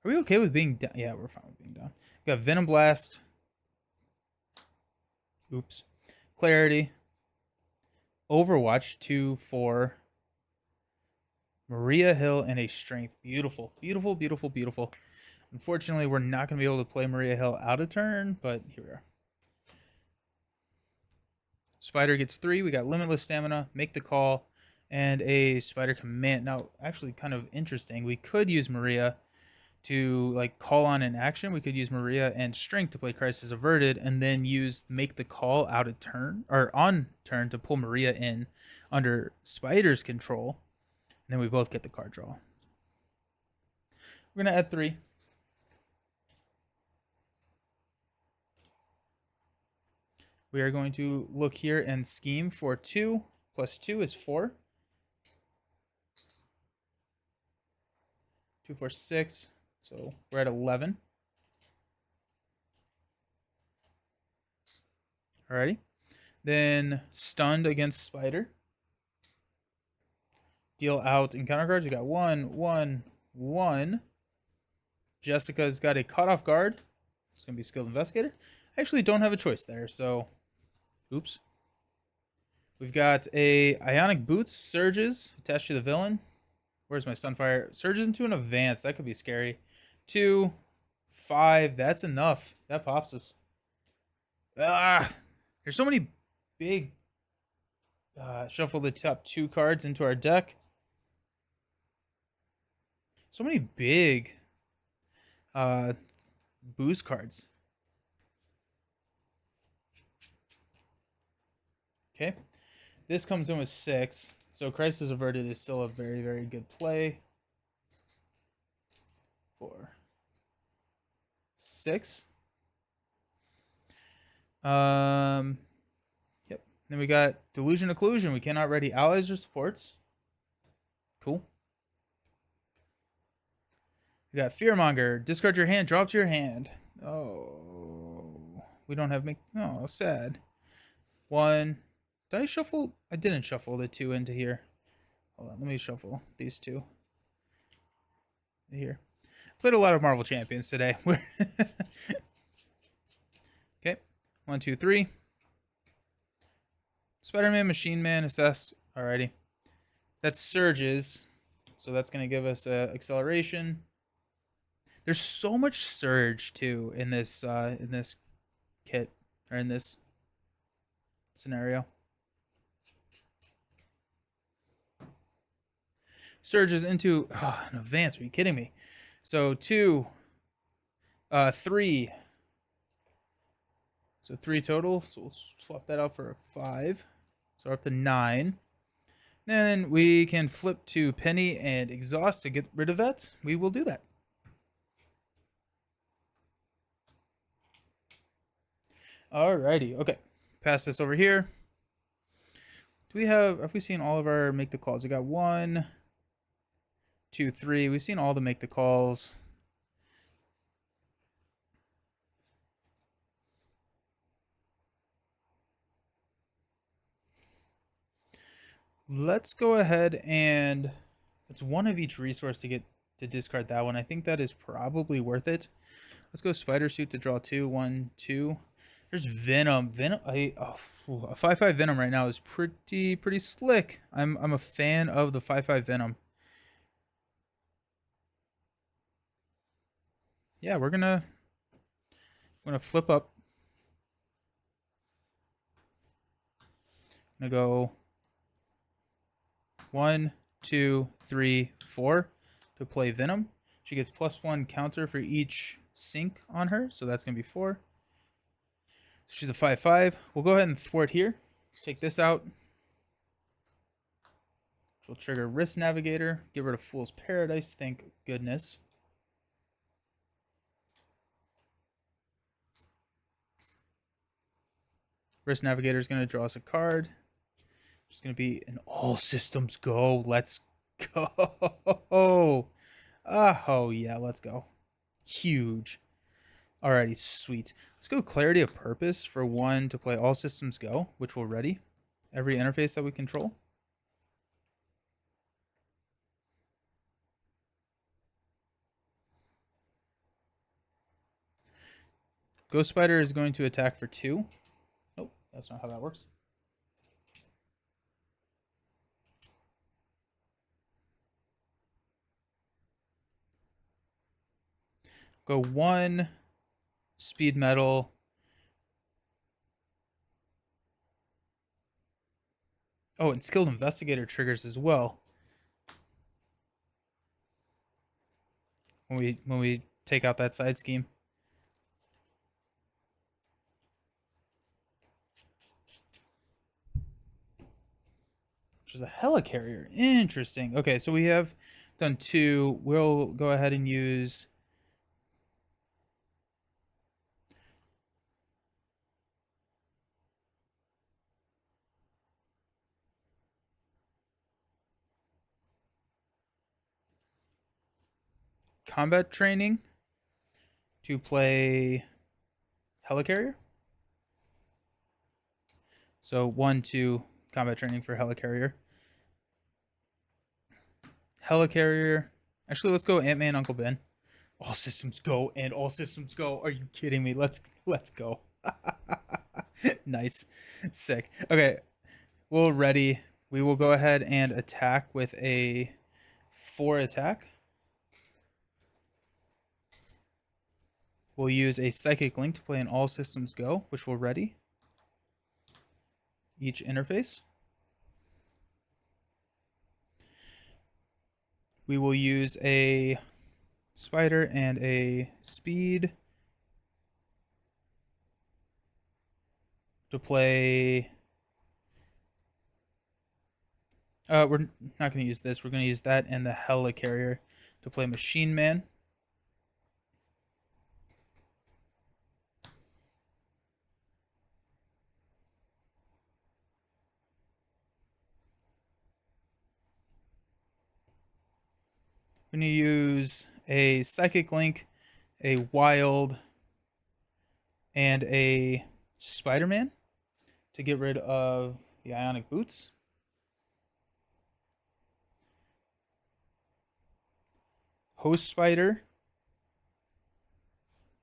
Are we okay with being down? Yeah, we're fine with being down. We got Venom Blast. Oops. Clarity. Overwatch 2 for Maria Hill and a strength. Beautiful. Beautiful, beautiful, beautiful. Unfortunately, we're not going to be able to play Maria Hill out of turn, but here we are. Spider gets 3. We got Limitless Stamina, Make the Call, and a Spider Command. Now, actually kind of interesting. We could use Maria to like call on an action. We could use Maria and Strength to play Crisis Averted, and then use Make the Call out of turn or on turn to pull Maria in under Spider's control. And then we both get the card draw. We're gonna add 3. We are going to look here and scheme for 2 plus 2 is 4. 2, 4, 6. So we're at 11. Alrighty. Then stunned against Spider. Deal out encounter cards. We got 1, 1, 1. Jessica's got a cutoff guard. It's going to be Skilled Investigator. I actually don't have a choice there, so oops. We've got a Ionic Boots, Surges, attached to the villain. Where's my Sunfire? Surges into an advance. That could be scary. 2, 5. That's enough. That pops us. Ah! There's so many big... shuffle the top 2 cards into our deck. So many big boost cards. Okay. This comes in with 6. So Crisis Averted is still a very, very good play. 4, 6. Yep. Then we got Delusion Occlusion. We cannot ready allies or supports. Cool. We got Fearmonger. Discard your hand, drops your hand. Oh. We don't have make. Oh, sad. One. Did I shuffle? I didn't shuffle the two into here. Hold on, let me shuffle these two. Here. Played a lot of Marvel Champions today. Okay. 1, 2, 3. Spider-Man, Machine Man, assess. Alrighty. That's surges. So that's going to give us acceleration. There's so much surge too in this kit, or in this scenario. Surges into an advance. Are you kidding me? So 2, 3. So 3 total. So we'll swap that out for a 5. So we're up to 9. Then we can flip to Penny and Exhaust to get rid of that. We will do that. Alrighty. Okay. Pass this over here. Do we have we seen all of our make the calls? We got 1, 2, 3. We've seen all the make the calls. Let's go ahead and it's one of each resource to get to discard that one. I think that is probably worth it. Let's go Spider Suit to draw 2, 1, 2. There's Venom. A 5/5 Venom right now is pretty slick. I'm a fan of the 5/5 Venom. Yeah, we're gonna flip up. I'm gonna go 1, 2, 3, 4 to play Venom. She gets +1 counter for each sync on her, so that's gonna be 4. She's a 5/5. We'll go ahead and thwart here. Take this out. Which will trigger Risk Navigator. Get rid of Fool's Paradise, thank goodness. Risk Navigator is going to draw us a card. It's going to be an all systems go. Let's go. Oh, yeah, let's go. Huge. Alrighty, sweet. Let's go Clarity of Purpose for 1 to play all systems go, which will ready every interface that we control. Ghost Spider is going to attack for 2. Nope, that's not how that works. Go 1 Speed Metal. Oh, and Skilled Investigator triggers as well. When we take out that side scheme. Which is a helicarrier. Interesting. Okay, so we have done 2. We'll go ahead and use combat training to play helicarrier. So 1, 2 combat training for helicarrier. Helicarrier. Actually, let's go Ant-Man, Uncle Ben. All systems go and all systems go. Are you kidding me? Let's go. Nice. Sick. Okay. We'll ready. We will go ahead and attack with a 4 attack. We'll use a Psychic Link to play an all systems go, which will ready each interface. We will use a Spider and a Speed to play. We're not going to use this. We're going to use that and the Helicarrier to play Machine Man. We're going to use a Psychic Link, a Wild, and a Spider-Man to get rid of the Ionic Boots. Host Spider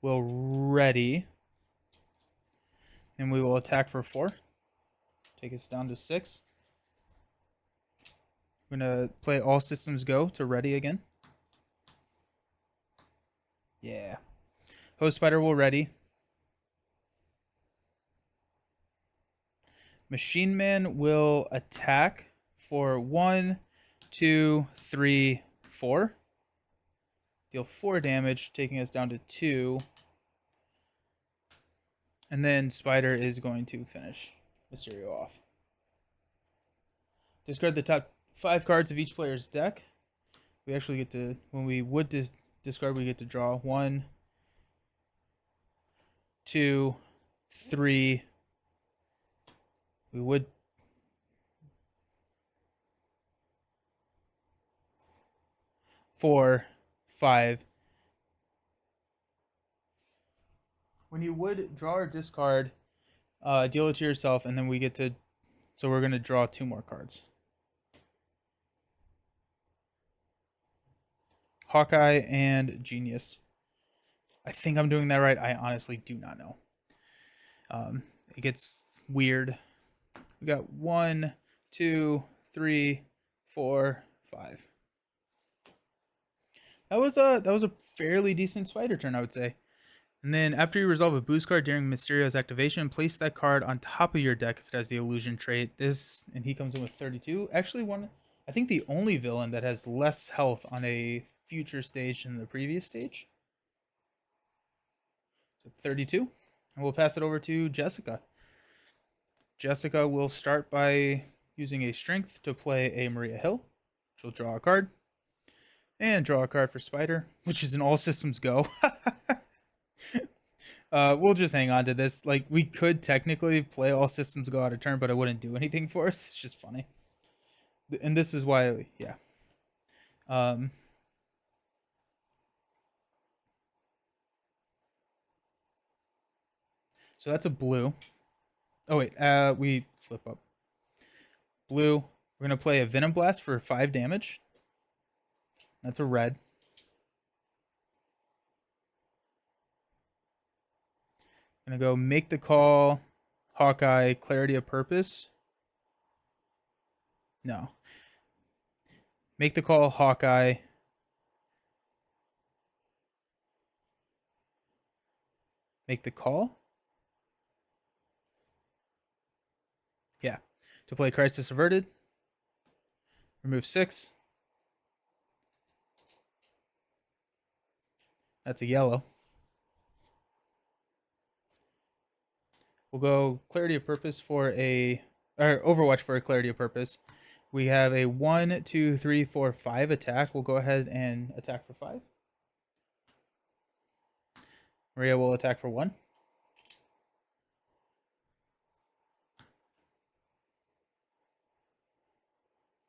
will ready, and we will attack for 4. Take us down to 6. We're going to play All Systems Go to ready again. Yeah. Host Spider will ready. Machine Man will attack for 1, 2, 3, 4. Deal 4 damage, taking us down to 2. And then Spider is going to finish Mysterio off. Discard the top 5 cards of each player's deck. We actually get to, when we would discard, we get to draw 1, 2, 3. We would 4, 5. When you would draw or discard, deal it to yourself, and then we get to. So we're going to draw 2 more cards. Hawkeye and Genius. I think I'm doing that right. I honestly do not know. It gets weird. We got 1, 2, 3, 4, 5. That was a fairly decent Spider turn, I would say. And then after you resolve a boost card during Mysterio's activation, place that card on top of your deck if it has the illusion trait. And he comes in with 32. Actually, I think the only villain that has less health on a future stage than the previous stage. So 32. And we'll pass it over to Jessica. Jessica will start by using a strength to play a Maria Hill. She'll draw a card. And draw a card for Spider, which is an all systems go. We'll just hang on to this. Like, we could technically play all systems go out of turn, but it wouldn't do anything for us. It's just funny. And this is why, yeah. So that's a blue. Oh, wait. We flip up. Blue. We're going to play a Venom Blast for 5 damage. That's a red. I'm going to go Make the Call, Hawkeye, Clarity of Purpose. No. Make the Call, Hawkeye. Make the Call? Yeah. To play Crisis Averted. Remove 6. That's a yellow. We'll go Clarity of Purpose or Overwatch for a Clarity of Purpose. We have a 1, 2, 3, 4, 5 attack. We'll go ahead and attack for 5. Maria will attack for 1.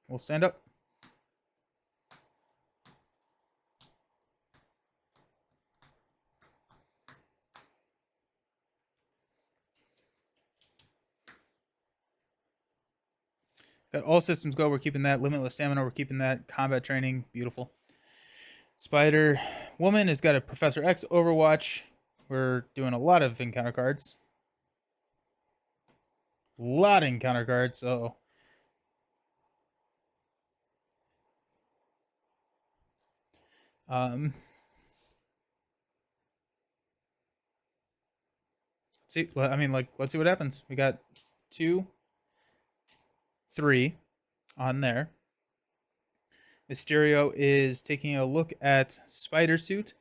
We'll stand up. Got all systems go. We're keeping that. Limitless stamina. We're keeping that. Combat training. Beautiful. Spider Woman has got a Professor X Overwatch. We're doing a lot of encounter cards. A lot of encounter cards. So see, I mean, like, let's see what happens. We got 2, 3 on there. Mysterio is taking a look at Spider Suit,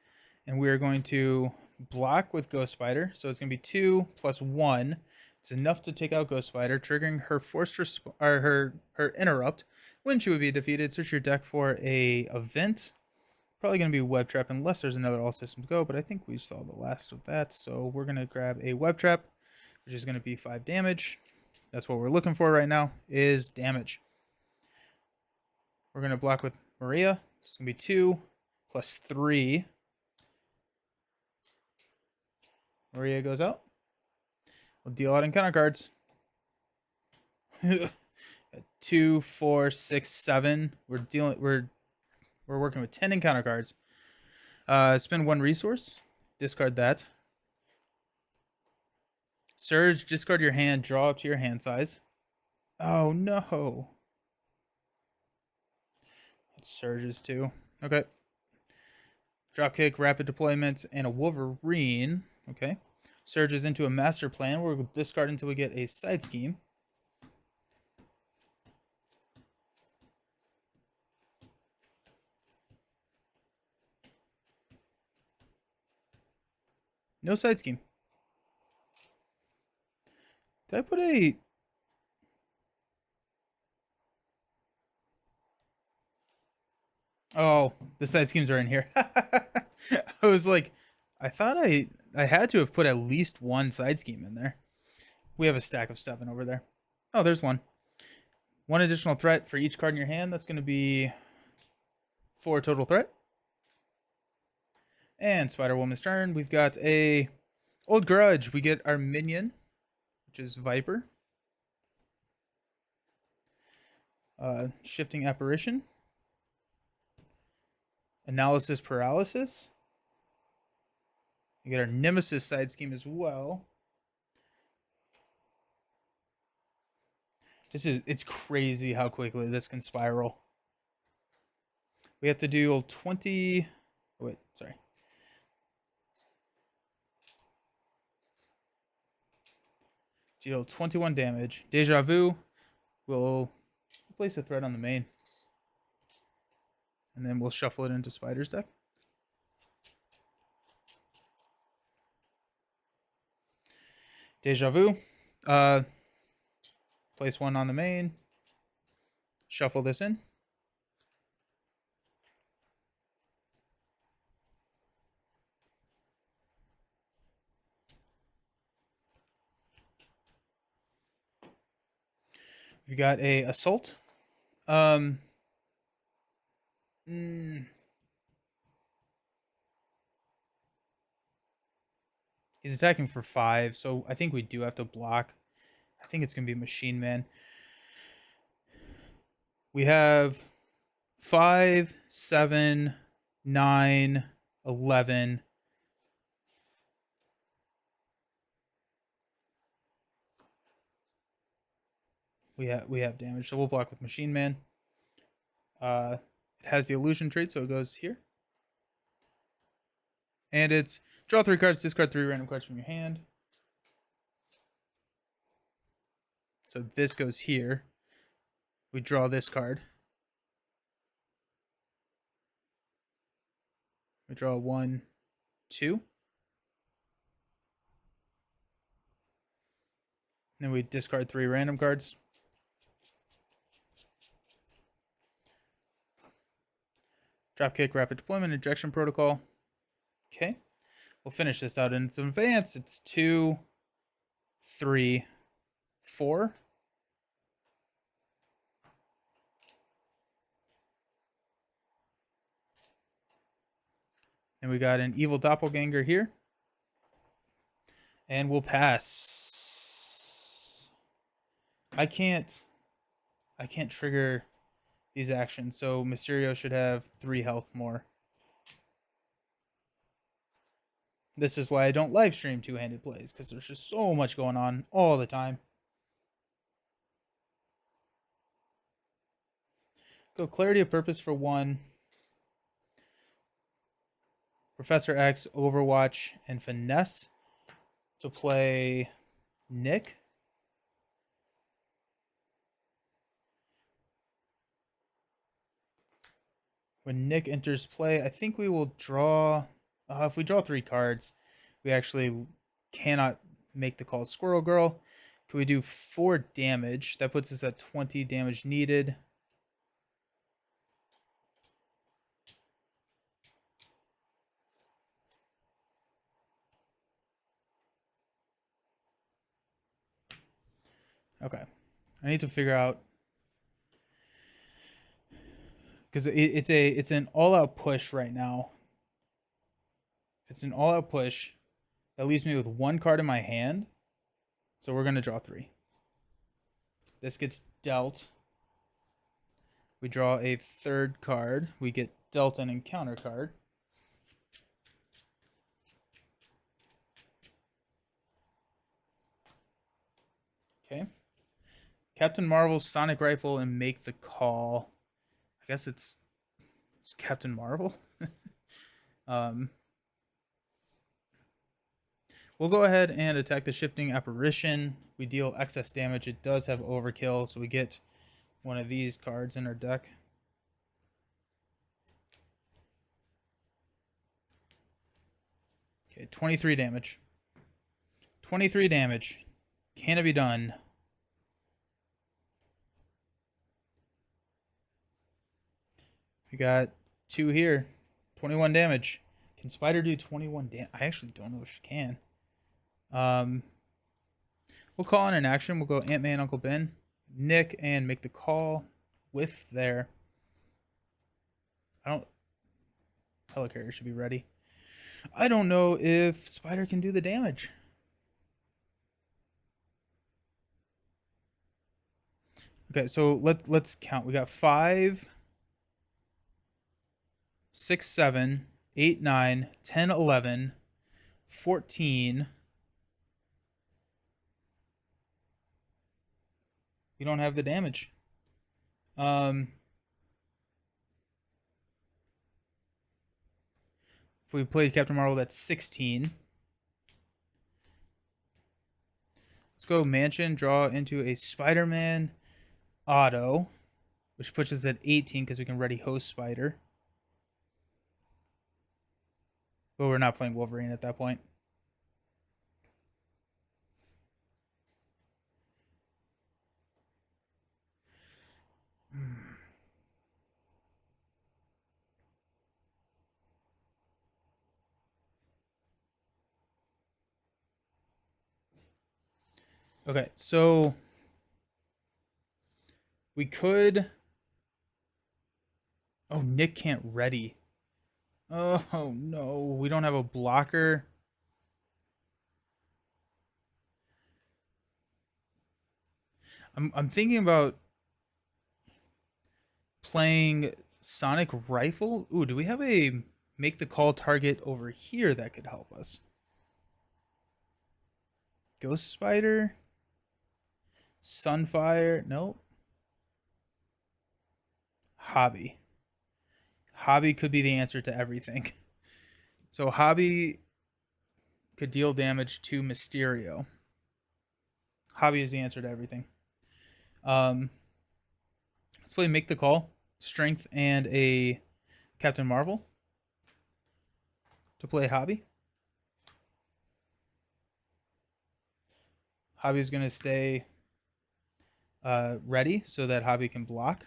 and we are going to block with Ghost Spider. So it's going to be 2 plus 1. It's enough to take out Ghost Spider, triggering her her interrupt when she would be defeated. Search your deck for a event. Probably going to be Web Trap unless there's another All Systems Go, but I think we saw the last of that. So we're going to grab a Web Trap, which is going to be 5 damage. That's what we're looking for right now, is damage. We're going to block with Maria. It's going to be 2, +3. Maria goes out. We'll deal out encounter cards. 2, 4, 6, 7. We're working with 10 encounter cards. Spend 1 resource. Discard that. Surge, discard your hand, draw up to your hand size. Oh no. That surges too. Okay. Dropkick, rapid deployment, and a Wolverine. Okay. Surges into a master plan where we'll discard until we get a side scheme. No side scheme. Did I put a... Oh, the side schemes are in here. I was like, I thought I had to have put at least 1 side scheme in there. We have a stack of 7 over there. Oh, there's 1. 1 additional threat for each card in your hand. That's going to be 4 total threat. And Spider-Woman's turn. We've got a Old Grudge. We get our minion, which is Viper. Shifting Apparition. Analysis Paralysis. We get our Nemesis side scheme as well. It's crazy how quickly this can spiral. We have to deal 20... Oh, wait, sorry. Deal 21 damage. Deja Vu will place a threat on the main. And then we'll shuffle it into Spider's deck. Deja Vu. Place 1 on the main. Shuffle this in. We got a Assault. He's attacking for 5, so I think we do have to block. I think it's going to be Machine Man. We have 5, 7, 9, 11. We have damage, so we'll block with Machine Man. It has the illusion trait, so it goes here. And it's draw 3 cards, discard 3 random cards from your hand. So this goes here. We draw this card. We draw 1, 2. Then we discard 3 random cards. Dropkick, rapid deployment, ejection protocol. Okay. We'll finish this out in its advance. It's 2, 3, 4. And we got an evil doppelganger here. And we'll pass. I can't trigger these actions, so Mysterio should have 3 health more. This is why I don't live stream two-handed plays, because there's just so much going on all the time. Go Clarity of Purpose for 1. Professor X, Overwatch, and Finesse to play Nick. When Nick enters play, I think we will draw... if we draw 3 cards, we actually cannot make the call Squirrel Girl. Can we do 4 damage? That puts us at 20 damage needed. Okay. I need to figure out... because it's an all out push right now. If it's an all out push, that leaves me with one card in my hand. So we're gonna draw 3. This gets dealt. We draw a third card. We get dealt an encounter card. Okay. Captain Marvel's Sonic Rifle and make the call. I guess it's Captain Marvel. um, we'll go ahead and attack the Shifting Apparition. We deal excess damage. It does have overkill, so we get one of these cards in our deck. Okay, 23 damage. 23 damage. Can it be done? We got 2 here. 21 damage. Can Spider do 21 damage? I actually don't know if she can. We'll call in an action. We'll go Ant-Man, Uncle Ben, Nick, and make the call with their... Helicarrier should be ready. I don't know if Spider can do the damage. Okay, so let's count. We got 5, 6, 7, 8, 9, 10, 11, 14. We don't have the damage. If we play Captain Marvel, that's 16. Let's go Mansion, draw into a Spider-Man auto, which puts us at 18 because we can ready host Spider. But we're not playing Wolverine at that point. Okay, so we could... Oh, Nick can't ready. Oh, no. We don't have a blocker. I'm thinking about playing Sonic Rifle. Ooh, do we have a make the call target over here that could help us? Ghost Spider? Sunfire? Nope. Hobby. Hobby could be the answer to everything. So Hobby could deal damage to Mysterio. Hobby is the answer to everything. Let's play Make the Call, Strength, and a Captain Marvel to play Hobby. Hobby is going to stay ready so that Hobby can block.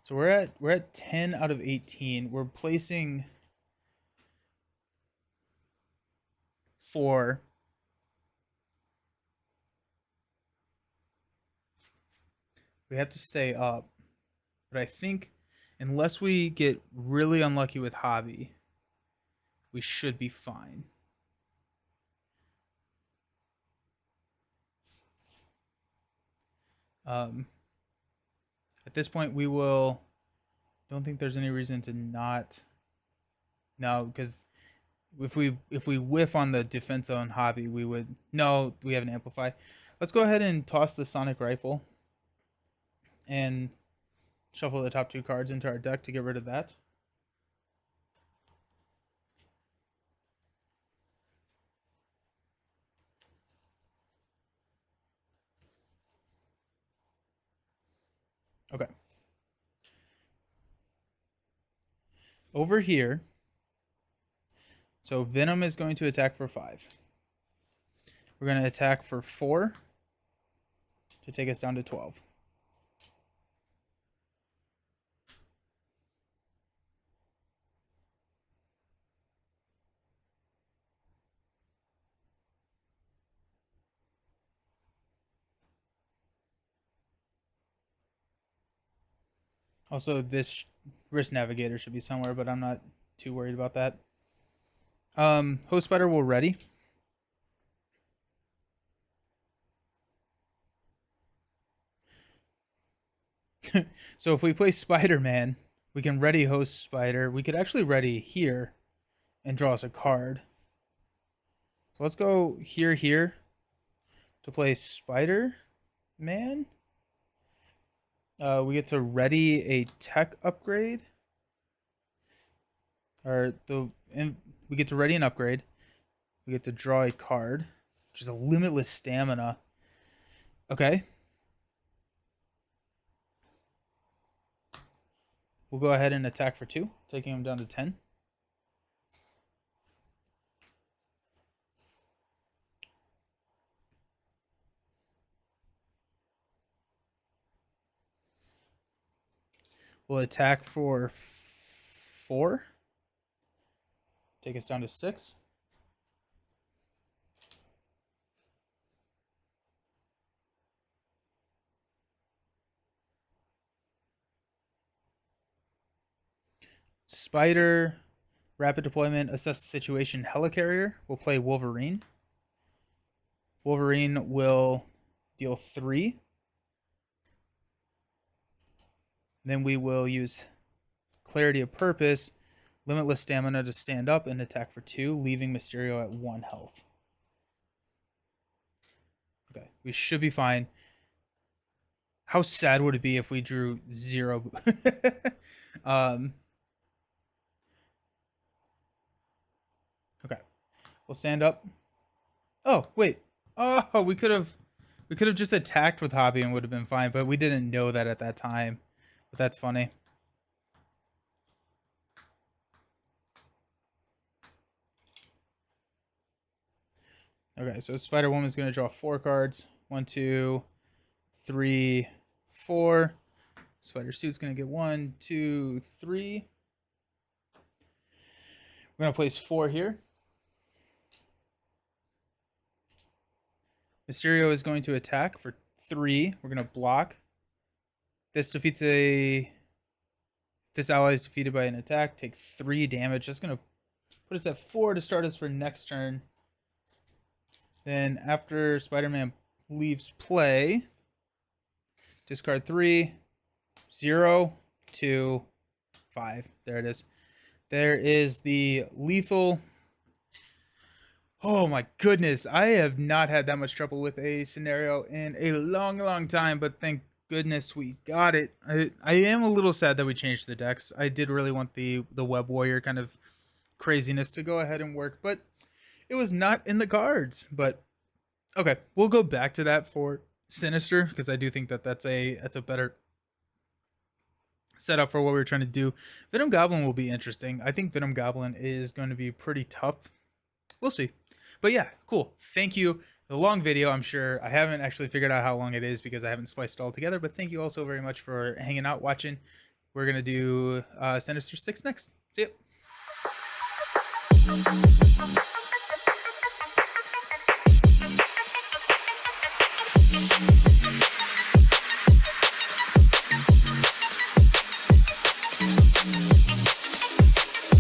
So we're at 10 out of 18. We're placing 4. We have to stay up. But I think unless we get really unlucky with Hobby, we should be fine. At this point, we will... Don't think there's any reason to not... No, because if we whiff on the defense on Hobby, we would... No, we have an Amplify. Let's go ahead and toss the Sonic Rifle and shuffle the top 2 cards into our deck to get rid of that. Okay. Over here, so Venom is going to attack for 5. We're going to attack for 4 to take us down to 12. Also, this wrist navigator should be somewhere, but I'm not too worried about that. Host spider will ready. So if we play Spider-Man, we can ready host spider. We could actually ready here and draw us a card. So let's go here to play Spider-Man. We get to ready a tech upgrade. We get to ready an upgrade. We get to draw a card, which is a limitless stamina. Okay. We'll go ahead and attack for 2, taking him down to 10. We'll attack for 4. Take us down to 6. Spider, rapid deployment, assess the situation, helicarrier. We'll play Wolverine. Wolverine will deal 3. Then we will use clarity of purpose, limitless stamina to stand up and attack for 2, leaving Mysterio at 1 health. Okay, we should be fine. How sad would it be if we drew 0? Okay, we'll stand up. Oh wait. Oh, we could have just attacked with Hobby and would have been fine, but we didn't know that at that time. But that's funny. Okay, so Spider Woman's gonna draw 4 cards. 1, 2, 3, 4. Spider Suit's gonna get 1, 2, 3. We're gonna place 4 here. Mysterio is going to attack for 3. We're gonna block. This defeats a. This ally is defeated by an attack. Take 3 damage. That's gonna put us at 4 to start us for next turn. Then after Spider-Man leaves play, discard 3, 0, 2, 5. There it is. There is the lethal. Oh my goodness. I have not had that much trouble with a scenario in a long time, but thank goodness we got it. I am a little sad that we changed the decks. I did really want the Web Warrior kind of craziness to go ahead and work, but it was not in the cards. But okay, we'll go back to that for Sinister because I do think that that's a better setup for what we were trying to do. Venom Goblin will be interesting. I think Venom Goblin is going to be pretty tough. We'll see. But yeah, cool. Thank you. The long video, I'm sure. I haven't actually figured out how long it is because I haven't spliced it all together. But thank you all so very much for hanging out, watching. We're going to do Sinister 6 next. See ya.